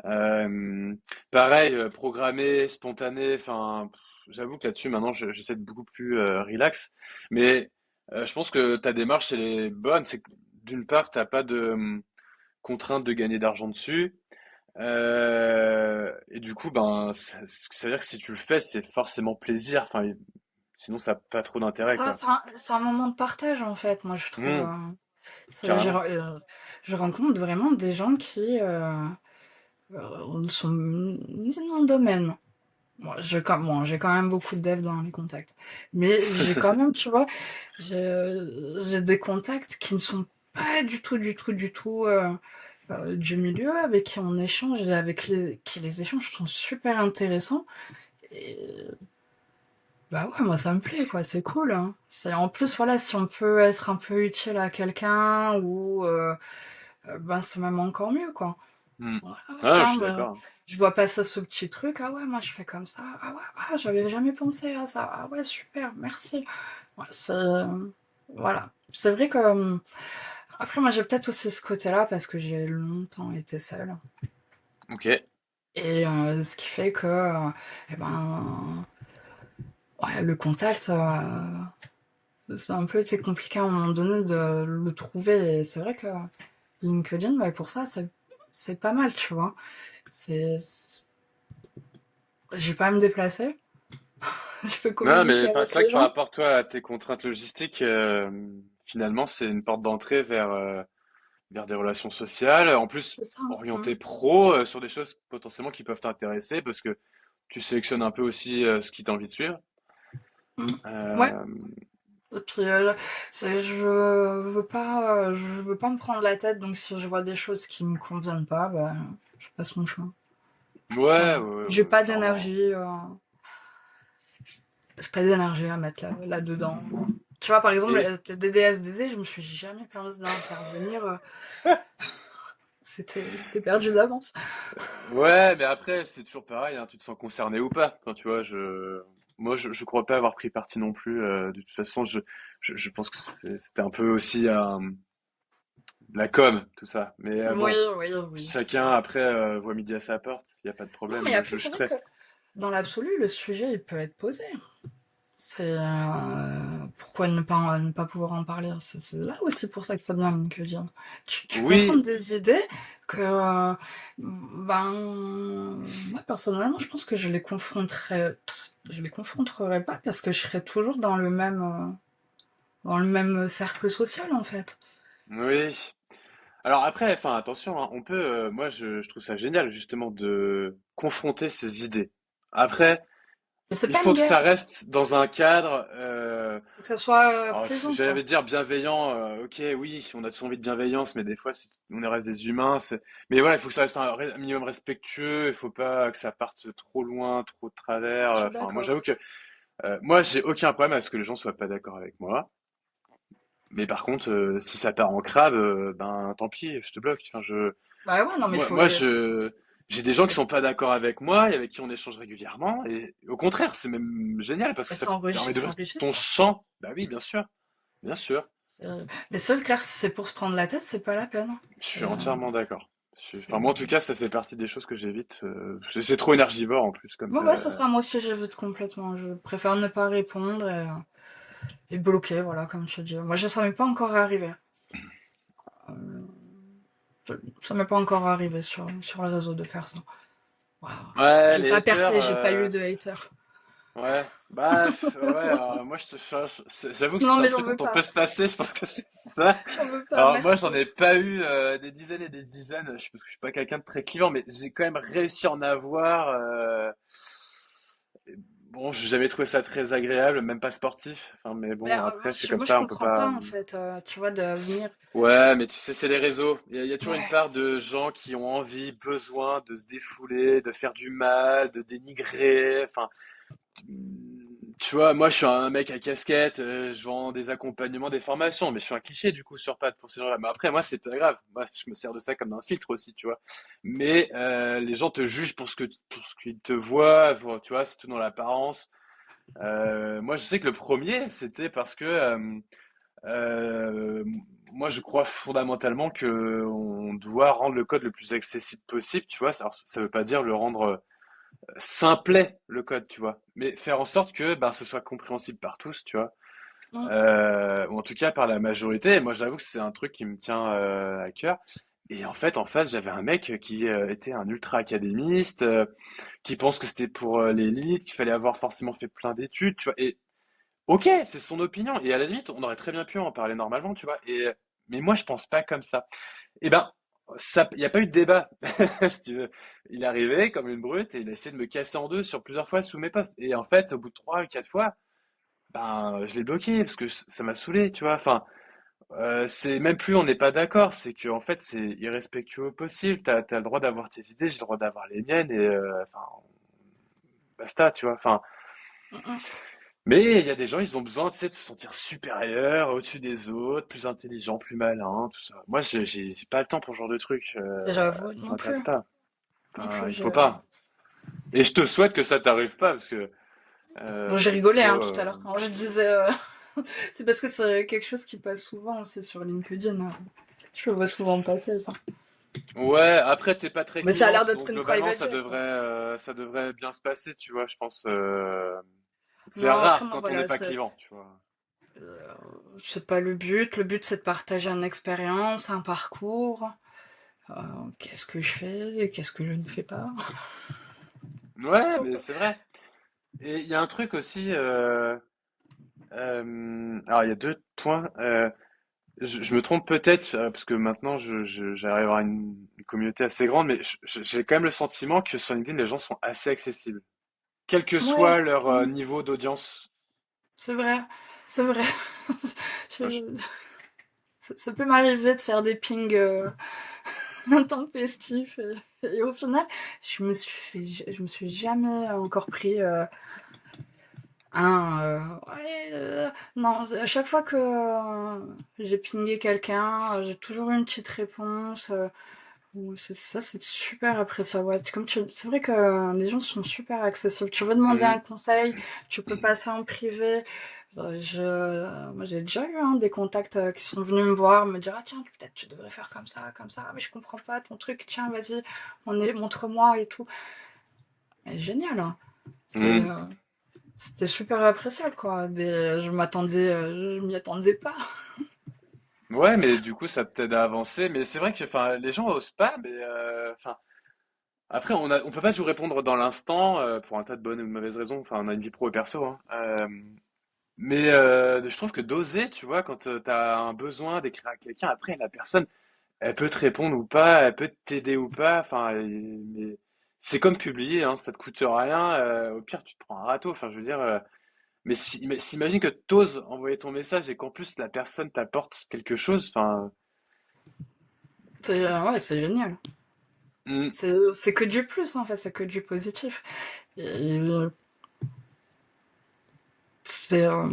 Euh, Pareil, programmé, spontané, enfin, j'avoue que là-dessus, maintenant, j'essaie de beaucoup plus relax. Mais je pense que ta démarche, elle est bonne. C'est que d'une part, t'as pas de contrainte de gagner d'argent dessus. Et du coup, ben, ça veut dire que si tu le fais, c'est forcément plaisir. Enfin, sinon, ça n'a pas trop d'intérêt, Ça, quoi. c'est un moment de partage, en fait, moi, je trouve. Hmm, Je, carrément. je rencontre vraiment des gens qui sont dans mon domaine. Moi, j'ai quand même beaucoup de devs dans les contacts. Mais j'ai quand même, tu vois, j'ai des contacts qui ne sont pas du tout, du tout, du tout du milieu avec qui on échange et avec qui les échanges sont super intéressants. Et bah ouais, moi ça me plaît, quoi, c'est cool, hein. C'est, en plus, voilà, si on peut être un peu utile à quelqu'un ou ben c'est même encore mieux, quoi. Hmm. Ouais, ah, Ah, je tiens, suis d'accord. je vois passer ce petit truc, ah ouais, moi je fais comme ça, ah ouais, ah, j'avais jamais pensé à ça, ah ouais, super, merci. Ouais, voilà. C'est vrai que, après, moi j'ai peut-être aussi ce côté-là parce que j'ai longtemps été seule. Ok. Et ce qui fait que, eh ben, ouais, le contact, ça a un peu été compliqué à un moment donné de le trouver. Et c'est vrai que LinkedIn, ouais, pour ça, c'est pas mal, tu vois. C'est, j'ai pas à me déplacer. Je peux Non, communiquer mais avec c'est vrai les que par gens. rapport, toi, à tes contraintes logistiques, finalement, c'est une porte d'entrée vers des relations sociales. En plus, C'est ça. orienté pro, sur des choses potentiellement qui peuvent t'intéresser, parce que tu sélectionnes un peu aussi ce qui t'a envie de suivre. Mm. Ouais. Euh, Et puis, je veux pas me prendre la tête. Donc, si je vois des choses qui me conviennent pas, bah, je passe mon chemin. ouais, ouais, Voilà. ouais, J'ai ouais, pas clairement. d'énergie. J'ai pas d'énergie à mettre là-dedans. Tu vois, par exemple, Et DDSDD, je me suis jamais permis d'intervenir. C'était perdu d'avance. ouais, mais après, c'est toujours pareil, hein, tu te sens concerné ou pas. Enfin, tu vois, moi, je crois pas avoir pris parti non plus. De toute façon, je pense que c'était un peu aussi de la com, tout ça. Mais Oui, bon, oui, oui. chacun après voit midi à sa porte. Il y a pas de Non, problème. mais Moi, après, je c'est vrai ferai. que dans l'absolu, le sujet, il peut être posé. C'est pourquoi ne pas pouvoir en parler? C'est là aussi pour ça que c'est bien LinkedIn. Tu confrontes Oui, des idées que, ben, moi personnellement, je pense que je les confronterai pas parce que je serai toujours dans le même cercle social en fait. oui. Alors après, enfin, attention, hein, on peut. Moi, je trouve ça génial justement de confronter ces idées. Après, Mais c'est il pas faut une que ça guerre. reste dans un cadre. Faut que ça soit Alors, plaisant quoi. j'allais dire bienveillant. Ok, oui, on a tous envie de bienveillance, mais des fois, on reste des humains. Mais voilà, il faut que ça reste un minimum respectueux. Il faut pas que ça parte trop loin, trop de travers. Je suis Enfin, moi, d'accord. j'avoue que moi, j'ai aucun problème à ce que les gens soient pas d'accord avec moi. Mais par contre, si ça part en crabe, ben tant pis, je te bloque. Enfin, Bah ouais, non mais moi, j'ai des gens qui sont pas d'accord avec moi et avec qui on échange régulièrement. Et au contraire, c'est même génial parce que mais ça permet c'est d'ouvrir ton enrichissant. champ. Bah oui, bien sûr, bien sûr. C'est- Mais c'est clair, si c'est pour se prendre la tête, c'est pas la peine. Je suis entièrement d'accord. C'est- Enfin, moi, en tout cas, ça fait partie des choses que j'évite. C'est trop énergivore en plus, comme. Bon, ouais, ça sera moi aussi, j'évite complètement. Je préfère ne pas répondre et bloquer, voilà, comme tu dis. Moi, ça m'est pas encore arrivé. Ça m'est pas encore arrivé sur les réseaux de faire ça. Waouh. Ouais, J'ai les pas haters. percé, j'ai pas eu de haters. Ouais, bah ouais, moi j'avoue que si Non, c'est un mais j'en truc veux dont on peut pas. se passer, je pense que c'est ça. J'en veux pas, Alors moi j'en merci. ai pas eu des dizaines et des dizaines, parce que je suis pas quelqu'un de très clivant, mais j'ai quand même réussi à en avoir. Et bon, j'ai jamais trouvé ça très agréable, même pas sportif. Enfin, mais Mais bon, après c'est comme moi, je ça, on peut comprends pas, pas. en fait, tu vois, de venir. Ouais, mais tu sais, c'est les réseaux. Il y a toujours une Ouais. part de gens qui ont envie, besoin de se défouler, de faire du mal, de dénigrer. Enfin, tu vois, moi je suis un mec à casquette, je vends des accompagnements, des formations, mais je suis un cliché du coup sur pattes pour ces gens-là. Mais après, moi c'est pas grave, moi je me sers de ça comme d'un filtre aussi, tu vois. Mais les gens te jugent pour ce qu'ils te voient, tu vois, c'est tout dans l'apparence. Moi je sais que le premier, c'était parce que euh, moi je crois fondamentalement que on doit rendre le code le plus accessible possible, tu vois. Alors, ça veut pas dire le rendre simplet le code, tu vois, mais faire en sorte que ben, ce soit compréhensible par tous, tu vois, Mm. ou en tout cas par la majorité. Moi, j'avoue que c'est un truc qui me tient à cœur. Et en fait, j'avais un mec qui était un ultra académiste, qui pense que c'était pour l'élite, qu'il fallait avoir forcément fait plein d'études, tu vois. Et ok, c'est son opinion. Et à la limite, on aurait très bien pu en parler normalement, tu vois. Mais moi, je pense pas comme ça. Eh ben, il n'y a pas eu de débat, si tu veux. Il est arrivé comme une brute et il a essayé de me casser en deux sur plusieurs fois sous mes posts. Et en fait, au bout de trois ou quatre fois, ben, je l'ai bloqué parce que ça m'a saoulé, tu vois. Enfin, C'est même plus on n'est pas d'accord, c'est que en fait c'est irrespectueux au possible. T'as le droit d'avoir tes idées, j'ai le droit d'avoir les miennes et enfin basta, tu vois. Enfin, Mm, mm. mais il y a des gens, ils ont besoin, tu sais, de se sentir supérieurs, au-dessus des autres, plus intelligents, plus malins, tout ça. Moi, j'ai pas le temps pour ce genre de truc. J'avoue, Ça non plus. m'intéresse pas. Non Enfin, plus, il faut pas. Et je te souhaite que ça t'arrive pas parce que bon, j'ai c'est rigolé plutôt. hein, tout à l'heure quand je disais. C'est parce que c'est quelque chose qui passe souvent aussi sur LinkedIn, hein. Je le vois souvent passer, ça. Ouais, après t'es pas très Mais ça a l'air clivante, d'être donc une globalement private jet, quoi. ça devrait bien se passer, tu vois. Je pense. C'est Non, après, rare moi, quand on n'est voilà, pas clivant, tu vois. euh, c'est pas le but. Le but, c'est de partager une expérience, un parcours. Euh, qu'est-ce que je fais et qu'est-ce que je ne fais pas. Ouais, Tout, mais quoi. c'est vrai. Et il y a un truc aussi. Alors il y a deux points. Je me trompe peut-être, parce que maintenant j'arrive à avoir une communauté assez grande, mais j'ai quand même le sentiment que sur LinkedIn, les gens sont assez accessibles, quel que Ouais, soit leur mm, niveau d'audience. c'est vrai. C'est vrai. Enfin, Je- ça peut m'arriver de faire des pings intempestifs. Et au final, je me suis jamais encore pris ouais, non, à chaque fois que j'ai pingé quelqu'un, j'ai toujours eu une petite réponse. Ça, c'est super appréciable. Ouais, c'est vrai que les gens sont super accessibles. Tu veux demander un mhm. conseil, tu peux passer en privé. Moi, j'ai déjà eu hein, des contacts qui sont venus me voir, me dire ah tiens peut-être tu devrais faire comme ça, comme ça. Ah, mais je comprends pas ton truc. Tiens vas-y, montre-moi et tout. Mais génial. Hein. C'est Mhm. C'était super appréciable, quoi. Je m'y attendais pas. Ouais, mais du coup, ça t'aide à avancer. Mais c'est vrai que, enfin, les gens osent pas. Mais enfin, après, on peut pas toujours répondre dans l'instant pour un tas de bonnes ou de mauvaises raisons. Enfin, on a une vie pro et perso, hein. Mais je trouve que d'oser, tu vois, quand t'as un besoin d'écrire à quelqu'un, après la personne, elle peut te répondre ou pas, elle peut t'aider ou pas. Enfin, mais c'est comme publier, hein, ça te coûte rien. Au pire, tu te prends un râteau. Enfin, je veux dire. Mais s'imagine que t'oses envoyer ton message et qu'en plus la personne t'apporte quelque chose. Enfin, Ouais, c'est génial. hmm, C'est que du plus, en fait, c'est que du positif. Et c'est, ouais,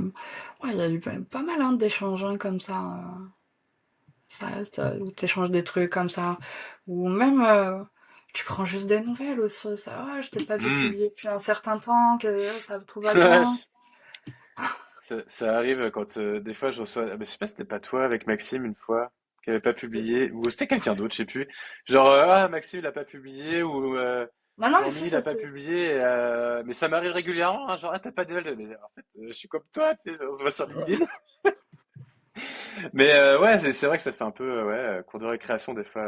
il y a eu pas mal hein, d'échanges hein, comme ça. Où t'échanges des trucs comme ça. Ou même, tu prends juste des nouvelles aussi. Ça, je t'ai pas vu hmm. publier depuis un certain temps, que tout va bien. Ça arrive quand des fois je reçois. Ah, bah, je sais pas, c'était pas toi avec Maxime une fois qui avait pas publié, ou c'était quelqu'un d'autre, je sais plus. Genre ah Maxime il a pas publié ou Non, non, mais Jean-Mi si, il ça a pas c'est. publié. Mais ça m'arrive régulièrement, hein, genre ah t'as pas de nouvelles. Mais en fait je suis comme toi, tu sais, on se voit sur LinkedIn. Mais ouais, c'est vrai que ça fait un peu ouais, cours de récréation des fois.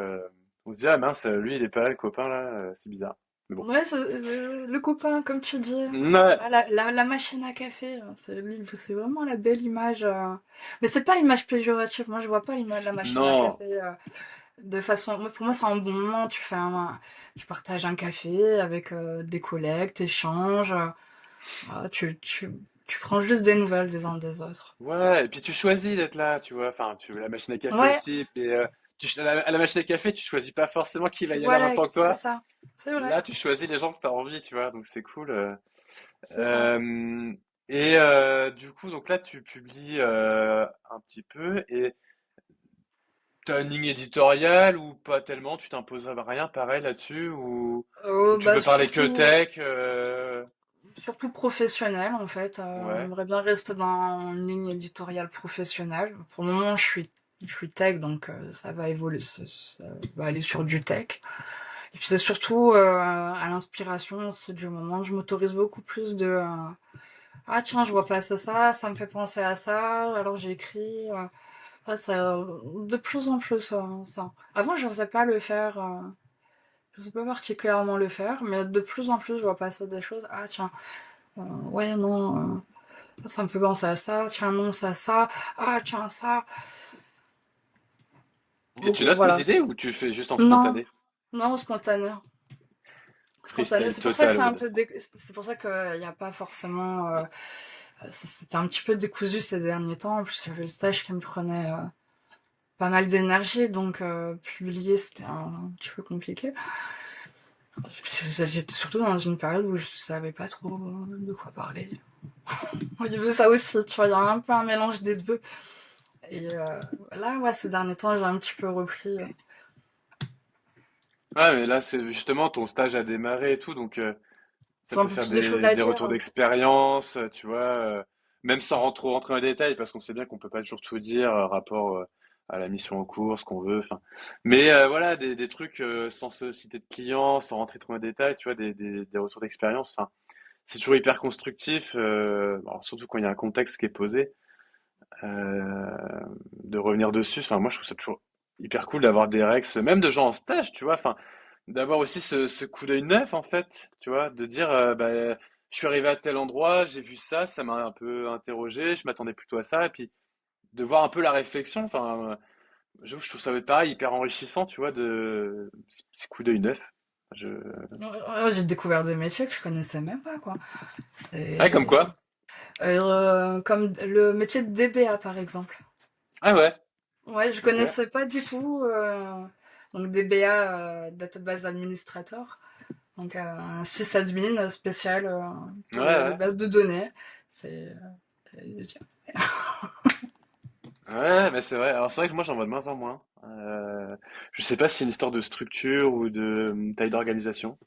On se dit ah mince, lui il est pas là, le copain là, c'est bizarre. Mais bon. Ouais, le copain, comme tu dis. Ouais, Ah, la machine à café, c'est vraiment la belle image. Mais c'est pas l'image péjorative. Moi, je vois pas l'image de la machine à non. café de façon. Pour moi, c'est un bon moment. Tu partages un café avec des collègues, t'échanges. Euh, tu, tu, tu prends juste des nouvelles des uns des autres. Ouais, et puis tu choisis d'être là, tu vois. Enfin, la machine à café Ouais, aussi. Mais à la machine à café, tu choisis pas forcément qui va y aller en même voilà, temps que c'est toi. ça. C'est vrai, Là, tu choisis les gens que tu as envie, tu vois. Donc c'est cool. c'est ça. Euh, et du coup, donc là, tu publies un petit peu et t'as une ligne éditoriale ou pas tellement, tu t'imposes rien pareil là-dessus ou tu Bah, veux parler que surtout. tech Surtout professionnel en fait. ouais. J'aimerais bien rester dans une ligne éditoriale professionnelle. Pour le moment, je suis tech, donc ça va évoluer, ça va aller sur du tech. Et puis c'est surtout à l'inspiration aussi du moment. Je m'autorise beaucoup plus de ah tiens, je vois pas ça me fait penser à ça. Alors j'ai écrit. Ouais, de plus en plus ça. Avant, je n'osais pas le faire. Je sais pas particulièrement le faire, mais de plus en plus, je vois passer des choses. Ah tiens. Ouais, non, ça me fait penser à ça, tiens, non, ça, ah, tiens, ça. Et Donc tu notes tes voilà. idées ou tu fais juste en Non, spontané? non, spontané. Spontané, Freestyle c'est pour ça que c'est total, un Aude. peu. C'est pour ça qu'il n'y a pas forcément. C'était un petit peu décousu ces derniers temps. En plus, j'avais le stage qui me prenait. pas mal d'énergie, donc publier, c'était un petit peu compliqué. J'étais surtout dans une période où je savais pas trop de quoi parler. Il y avait ça aussi, tu vois, il y a un peu un mélange des deux. Et là, ouais, ces derniers temps, j'ai un petit peu repris. Ouais, mais là, c'est justement ton stage a démarré et tout, donc ça J'ai un peut peu faire plus de choses à des dire. retours d'expérience, tu vois, même sans trop rentrer dans les détails, parce qu'on sait bien qu'on peut pas toujours tout dire, rapport à la mission en cours, ce qu'on veut, enfin. Mais voilà, des trucs sans se citer de clients, sans rentrer trop dans les détails, tu vois, des retours d'expérience, enfin, c'est toujours hyper constructif, alors surtout quand il y a un contexte qui est posé, euh, de revenir dessus. Enfin, moi, je trouve ça toujours hyper cool d'avoir des rex, même de gens en stage, tu vois, enfin, d'avoir aussi ce coup d'œil neuf, en fait, tu vois, de dire, bah, je suis arrivé à tel endroit, j'ai vu ça, ça m'a un peu interrogé, je m'attendais plutôt à ça, et puis de voir un peu la réflexion, enfin, je trouve ça va être pareil, hyper enrichissant, tu vois, de ces coups d'œil neufs. Je... Ouais, j'ai découvert des métiers que je connaissais même pas, quoi. Ouais, comme C'est quoi? comme le métier de DBA, par exemple. Ah ouais, Ouais, je ok. connaissais pas du tout. Donc DBA, Database Administrator. Donc un sysadmin spécial Ouais, pour les ouais. bases de données. C'est Ouais, mais c'est vrai. Alors c'est vrai que moi j'en vois de moins en moins. Je sais pas si c'est une histoire de structure ou de taille d'organisation,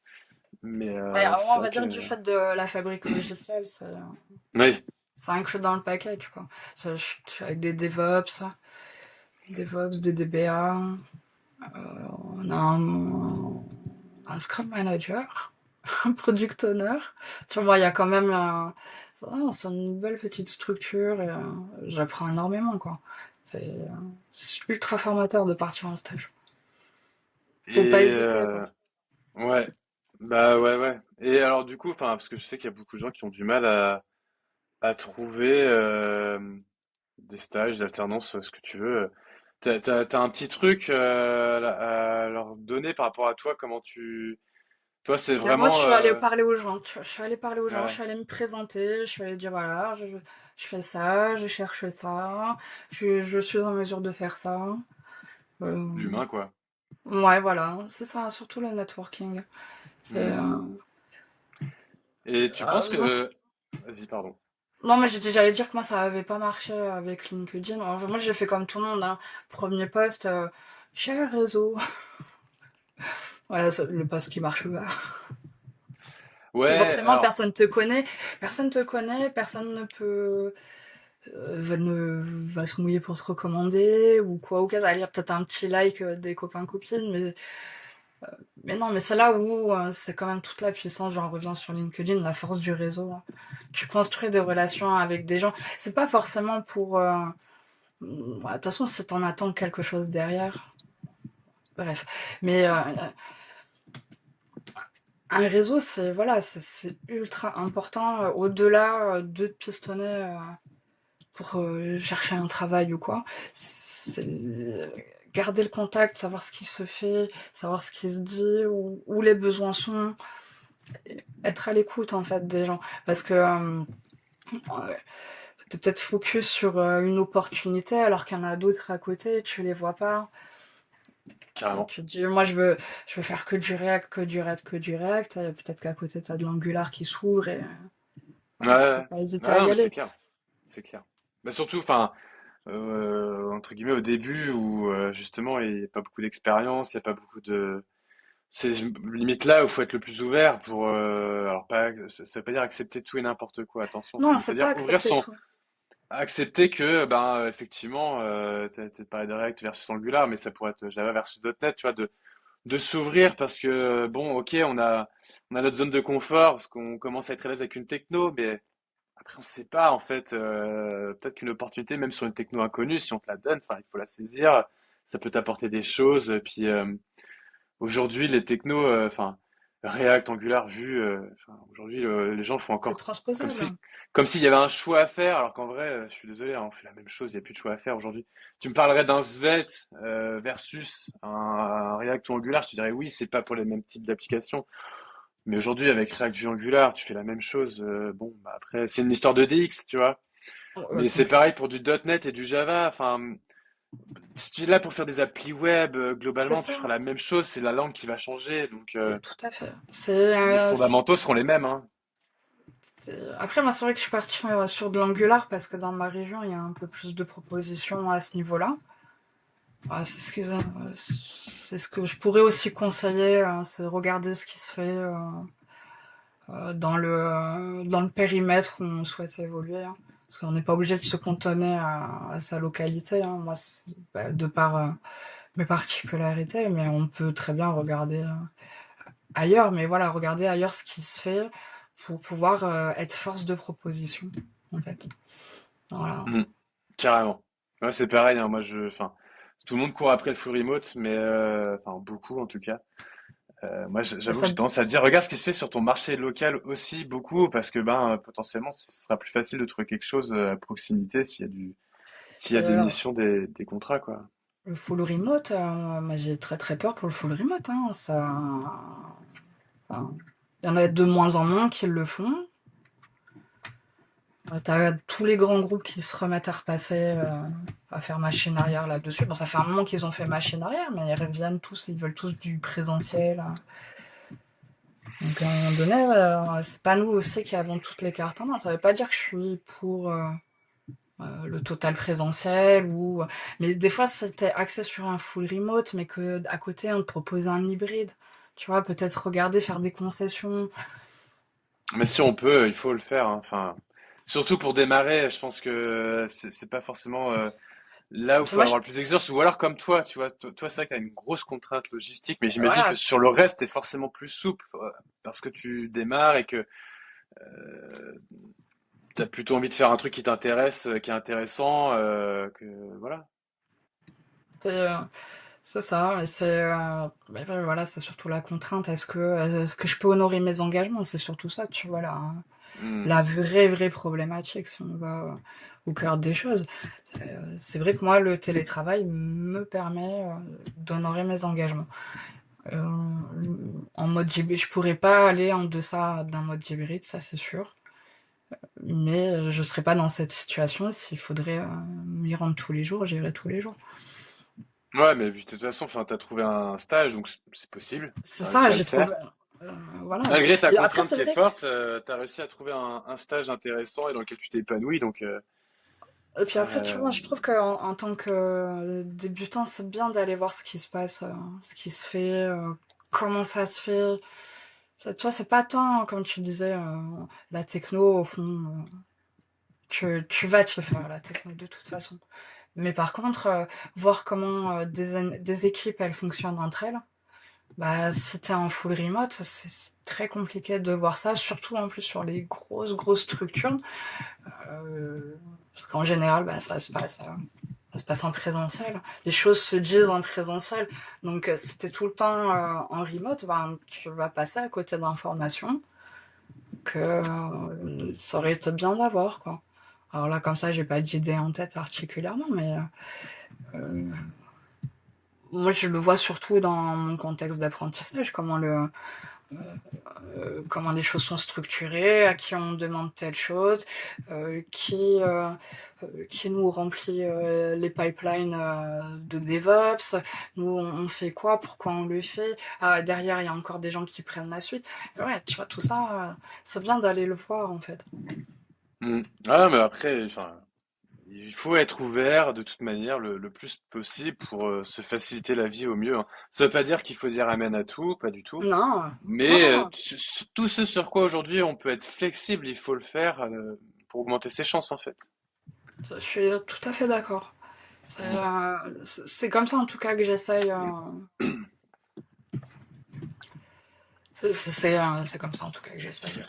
mais ouais, c'est on vrai va que dire du fait de la fabrique logicielle, oui. c'est inclus dans le package, quoi. Je suis avec des DevOps, des DBA. On a un Scrum Manager, un Product Owner. Tu vois, il y a quand même c'est une belle petite structure et j'apprends énormément, quoi. C'est ultra formateur de partir en stage. Faut pas Et hésiter, quoi. ouais, bah ouais, ouais. Et alors du coup, enfin parce que je sais qu'il y a beaucoup de gens qui ont du mal à trouver des stages, des alternances, ce que tu veux. T'as un petit truc à leur donner par rapport à toi, comment tu, toi c'est Et moi, je vraiment suis allée parler aux gens. Je suis allée parler aux gens, je ouais, suis allée me présenter, je suis allée dire voilà, je fais ça, je cherche ça, je suis en mesure de faire ça. Euh, l'humain quoi. ouais, voilà, c'est ça, surtout le networking. C'est, Hmm. Et tu penses euh, que, vas-y, pardon. non, mais j'allais dire que moi, ça avait pas marché avec LinkedIn. Enfin, moi, j'ai fait comme tout le monde, hein. Premier post, cher réseau. Voilà, le post qui marche pas. Et Ouais, forcément, alors, personne te connaît, personne ne peut, va se mouiller pour te recommander ou quoi. Ou qu'à lire peut-être un petit like des copains copines, mais non, mais c'est là où c'est quand même toute la puissance. J'en reviens sur LinkedIn, la force du réseau, hein. Tu construis des relations avec des gens. C'est pas forcément pour ouais, de toute façon, si t'en attends quelque chose derrière, bref. Mais un réseau, c'est voilà, c'est ultra important au-delà de te pistonner pour chercher un travail ou quoi. C'est garder le contact, savoir ce qui se fait, savoir ce qui se dit, où les besoins sont, être à l'écoute en fait des gens, parce que t'es peut-être focus sur une opportunité alors qu'il y en a d'autres à côté, tu les vois pas. Et carrément. tu te dis, moi, je veux faire que du React, que du React, que du React. Et peut-être qu'à côté, t'as de l'Angular qui s'ouvre et Ouais, ouais, faut ouais. pas hésiter Ouais, à non, y mais c'est aller. clair, c'est clair. Bah surtout, enfin, entre guillemets, au début où justement il n'y a pas beaucoup d'expérience, il n'y a pas beaucoup de, c'est limite là où il faut être le plus ouvert pour, alors pas, ça veut pas dire accepter tout et n'importe quoi, attention, Non, mais c'est pas c'est-à-dire ouvrir accepter son, tout. accepter que, ben, effectivement, t'as parlé de React versus Angular, mais ça pourrait être Java versus .NET, tu vois, de s'ouvrir parce que bon, ok, on a notre zone de confort parce qu'on commence à être à l'aise avec une techno, mais après on sait pas en fait. Peut-être qu'une opportunité, même sur une techno inconnue, si on te la donne, enfin il faut la saisir. Ça peut t'apporter des choses. Et puis aujourd'hui, les technos, enfin React, Angular, Vue, enfin, aujourd'hui les gens font C'est encore comme transposable. si comme s'il y avait un choix à faire, alors qu'en vrai, je suis désolé, hein, on fait la même chose, il n'y a plus de choix à faire aujourd'hui. Tu me parlerais d'un Svelte versus un React ou Angular, je te dirais oui, c'est pas pour les mêmes types d'applications. Mais aujourd'hui, avec React Vue Angular, tu fais la même chose. Bon, bah après, c'est une histoire de DX, tu vois. Mais c'est pareil pour du .NET et du Java. Enfin, Si tu es là pour faire des applis web, C'est globalement, tu feras ça, la même chose, c'est la langue qui va changer, donc tout à fait. C'est, les fondamentaux seront les mêmes, hein. après, moi, c'est vrai que je suis partie sur de l'Angular parce que dans ma région, il y a un peu plus de propositions à ce niveau-là. C'est ce que je pourrais aussi conseiller, c'est regarder ce qui se fait dans le périmètre où on souhaite évoluer, hein. Parce qu'on n'est pas obligé de se cantonner à sa localité, hein. Moi, de par mes particularités, mais on peut très bien regarder ailleurs. Mais voilà, regarder ailleurs ce qui se fait pour pouvoir être force de proposition, en fait. Voilà. Mm, carrément. Ouais, c'est pareil, hein, enfin, tout le monde court après le full remote, mais enfin beaucoup en tout cas. Moi, Et j'avoue que ça, j'ai tendance à dire, regarde ce qui se fait sur ton marché local aussi beaucoup, parce que ben potentiellement, ce sera plus facile de trouver quelque chose à proximité s'il y a des c'est, missions, des contrats, quoi. le full remote, moi j'ai très très peur pour le full remote, hein. Enfin, il y en a de moins en moins qui le font. T'as tous les grands groupes qui se remettent à repasser, à faire machine arrière là-dessus. Bon, ça fait un moment qu'ils ont fait machine arrière, mais ils reviennent tous, ils veulent tous du présentiel. Donc à un moment donné, c'est pas nous aussi qui avons toutes les cartes en main. Ça veut pas dire que je suis pour le total présentiel ou. Mais des fois, c'était axé sur un full remote, mais que à côté on te propose un hybride. Tu vois, peut-être regarder faire des concessions. Mais si on peut, il faut le faire, hein. Enfin, surtout pour démarrer, je pense que c'est pas forcément là où il Puis faut moi, avoir le plus d'exigence. Ou alors comme toi, tu vois, toi c'est vrai que t'as une grosse contrainte logistique, mais j'imagine voilà, que sur le reste, t'es forcément plus souple parce que tu démarres et que t'as plutôt envie de faire un truc qui t'intéresse, qui est intéressant, que voilà. c'est c'est ça. Et voilà, c'est surtout la contrainte. Est-ce que je peux honorer mes engagements? C'est surtout ça, tu vois là. Hmm. La vraie problématique, si on va au cœur des choses. C'est vrai que moi, le télétravail me permet d'honorer mes engagements. Euh, En mode hybride, je pourrais pas aller en deçà d'un mode hybride, ça c'est sûr. Mais je serais pas dans cette situation s'il faudrait m'y rendre tous les jours, j'irai tous les jours. Ouais, mais de toute façon, enfin, t'as trouvé un stage, donc c'est possible. C'est T'as ça, réussi à le j'ai trouvé. faire. Voilà. Malgré ta Et après, contrainte c'est qui est vrai que forte, t'as réussi à trouver un stage intéressant et dans lequel tu t'épanouis, donc Et puis après, tu euh, vois, je trouve qu'en tant que débutant, c'est bien d'aller voir ce qui se passe, ce qui se fait, comment ça se fait. Tu vois, c'est pas tant, comme tu disais, la techno, au fond, tu vas te faire la techno de toute façon. Mais par contre, voir comment des équipes, elles fonctionnent entre elles, bah, si t'es en full remote, c'est très compliqué de voir ça, surtout en plus sur les grosses structures. Parce qu'en général, bah, ça se passe en présentiel. Les choses se disent en présentiel. Donc, si t'es tout le temps en remote, bah, tu vas passer à côté d'informations que ça aurait été bien d'avoir, quoi. Alors là, comme ça, j'ai pas d'idée en tête particulièrement, mais moi, je le vois surtout dans mon contexte d'apprentissage, comment les choses sont structurées, à qui on demande telle chose, euh, qui, euh, qui nous remplit les pipelines de DevOps, nous on fait quoi, pourquoi on le fait, derrière il y a encore des gens qui prennent la suite. Et ouais, tu vois, tout ça, c'est bien d'aller le voir en fait. hmm. Ah, mais après, enfin, il faut être ouvert de toute manière le plus possible pour se faciliter la vie au mieux, hein. Ça veut pas dire qu'il faut dire amen à tout, pas du tout. Non, non, Mais non, tout ce sur quoi aujourd'hui on peut être flexible, il faut le faire pour augmenter ses chances en fait. je suis tout à fait d'accord. Mm. C'est comme ça en tout cas que j'essaye. C'est comme ça en tout cas que j'essaye.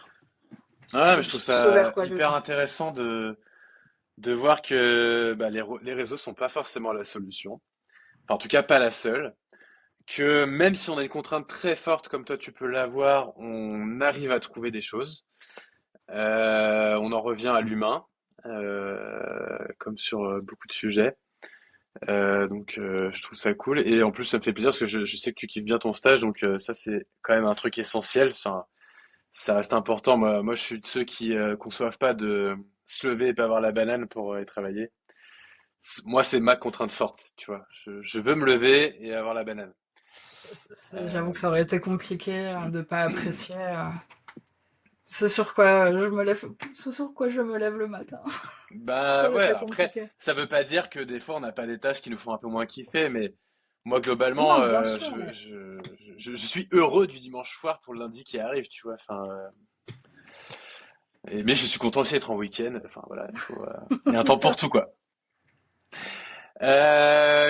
Ouais, mais je trouve Ce vers ça quoi je hyper tends. intéressant de voir que bah, les réseaux sont pas forcément la solution. Enfin, en tout cas, pas la seule. Que même si on a une contrainte très forte comme toi tu peux l'avoir, on arrive à trouver des choses. On en revient à l'humain, comme sur beaucoup de sujets. Donc, je trouve ça cool. Et en plus, ça me fait plaisir parce que je sais que tu kiffes bien ton stage, donc ça, c'est quand même un truc essentiel. Ça reste important. Moi, je suis de ceux qui conçoivent pas de se lever et pas avoir la banane pour aller travailler. Moi, c'est ma contrainte forte, tu vois. Je veux me lever et avoir la banane. J'avoue Euh, que ça aurait été compliqué de pas apprécier ce sur quoi je me lève, ce sur quoi je me lève le matin. Ça Bah aurait ouais, été après, compliqué. ça veut pas dire que des fois on n'a pas des tâches qui nous font un peu moins kiffer, mais moi globalement, Non, bien sûr, mais je suis heureux du dimanche soir pour le lundi qui arrive, tu vois. Enfin, mais je suis content aussi d'être en week-end. Enfin voilà, il y a un temps pour tout quoi.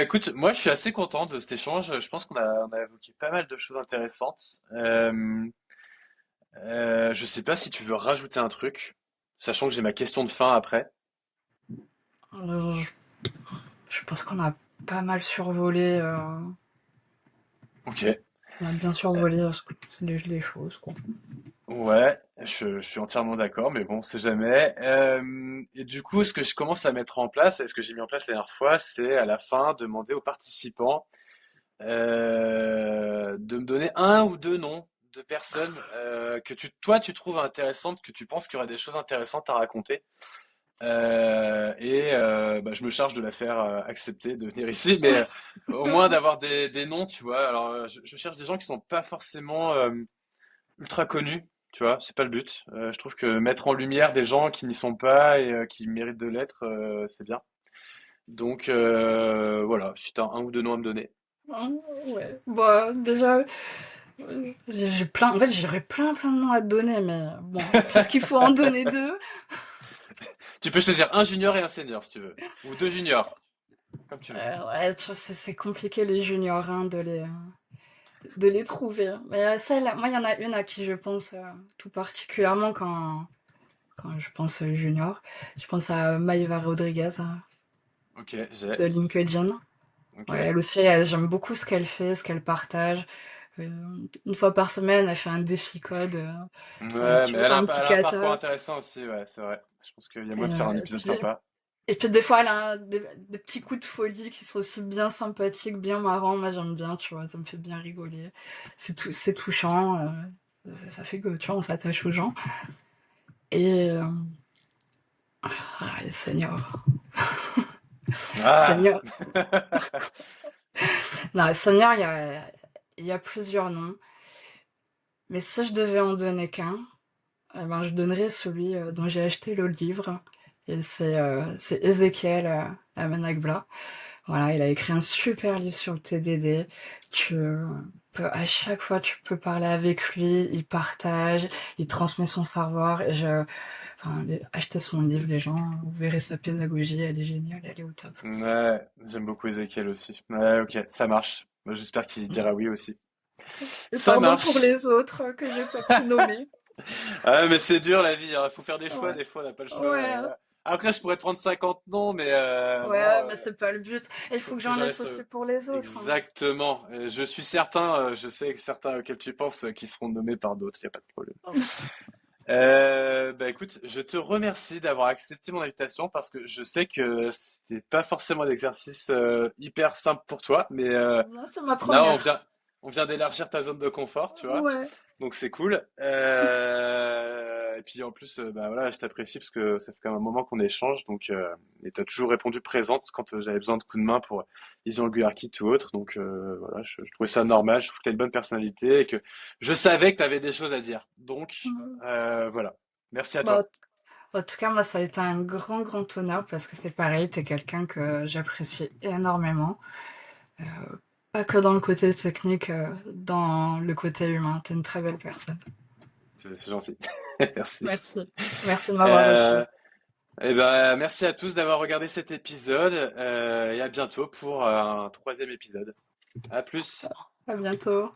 Écoute, moi je suis assez content de cet échange. Je pense on a évoqué pas mal de choses intéressantes. Je sais pas si tu veux rajouter un truc, sachant que j'ai ma question de fin après. je, je pense qu'on a pas mal survolé, Ok. on a bien survolé les choses, quoi. Ouais, je suis entièrement d'accord, mais bon, c'est jamais. Et du coup, ce que je commence à mettre en place, et ce que j'ai mis en place la dernière fois, c'est à la fin demander aux participants de me donner un ou deux noms de personnes que toi, tu trouves intéressantes, que tu penses qu'il y aurait des choses intéressantes à raconter. Bah, je me charge de la faire accepter de venir ici, mais au moins d'avoir des noms, tu vois. Alors, je cherche des gens qui sont pas forcément ultra connus, tu vois, c'est pas le but. Je trouve que mettre en lumière des gens qui n'y sont pas et qui méritent de l'être, c'est bien. Donc voilà, si t'as un ou deux noms à me donner. Hein, ouais. Bah, déjà, j'ai plein, en fait, j'aurais plein de noms à te donner, mais bon, puisqu'il faut en donner deux, Tu peux choisir un junior et un senior si tu veux, ou deux juniors, comme tu veux. ouais, tu vois, c'est compliqué les juniors, hein, de les trouver. Mais celle, moi, il y en a une à qui je pense tout particulièrement quand je pense junior. Je pense à Maïva Rodriguez Ok, j'ai. de LinkedIn. Ok. Ouais, elle aussi, j'aime beaucoup ce qu'elle fait, ce qu'elle partage. Euh, une fois par semaine, elle fait un défi code. Ouais, Tu mais vois, c'est un elle petit a un parcours kata. intéressant aussi, ouais, c'est vrai. Je pense qu'il y a Et, moyen de faire un épisode sympa. et puis des fois, elle a des petits coups de folie qui sont aussi bien sympathiques, bien marrants. Moi, j'aime bien, tu vois, ça me fait bien rigoler. C'est touchant. Ça fait que, tu vois, on s'attache aux gens. Et, Seigneur. Ah! Seigneur. Non, Seigneur, il y a plusieurs noms. Mais si je devais en donner qu'un, eh ben, je donnerais celui dont j'ai acheté le livre. Et c'est Ézéchiel Amenagbla. Voilà, il a écrit un super livre sur le TDD. Tu à chaque fois, tu peux parler avec lui, il partage, il transmet son savoir. Enfin, achetez son livre, les gens, vous verrez sa pédagogie, elle est géniale, elle est au top. Ouais, j'aime beaucoup Ezekiel aussi. Ouais, ok, ça marche. Moi, j'espère qu'il dira oui aussi. Et Ça pardon pour marche. les autres que j'ai pas pu nommer. Ah, mais c'est dur la vie, il faut faire des choix, Ouais, des fois on n'a pas le choix. ouais, Après, je pourrais te prendre 50 noms, mais bon, ouais, mais c'est pas le but. Et il faut que faut que j'en j'en laisse laisse aussi pour les autres, hein. exactement. Je suis certain, je sais que certains auxquels tu penses qui seront nommés par d'autres, il n'y a pas de problème. Bah écoute, je te remercie d'avoir accepté mon invitation parce que je sais que c'était pas forcément un exercice hyper simple pour toi, mais Non, c'est ma là première. on vient d'élargir ta zone de confort, tu vois. Ouais. Donc c'est cool. Et puis en plus, bah voilà, je t'apprécie parce que ça fait quand même un moment qu'on échange, donc et t'as toujours répondu présente quand j'avais besoin de coups de main pour Easy Angular Kit ou autre. Donc voilà, je trouvais ça normal. Je trouve que t'as une bonne personnalité et que je savais que t'avais des choses à dire. Donc voilà, merci à Bah, toi. en tout cas, moi, ça a été un grand honneur parce que c'est pareil, t'es quelqu'un que j'apprécie énormément. Euh, Pas que dans le côté technique, dans le côté humain. T'es une très belle personne. C'est gentil. Merci. Merci. Merci de m'avoir reçu. Euh, et ben merci à tous d'avoir regardé cet épisode et à bientôt pour un troisième épisode. À plus. À bientôt.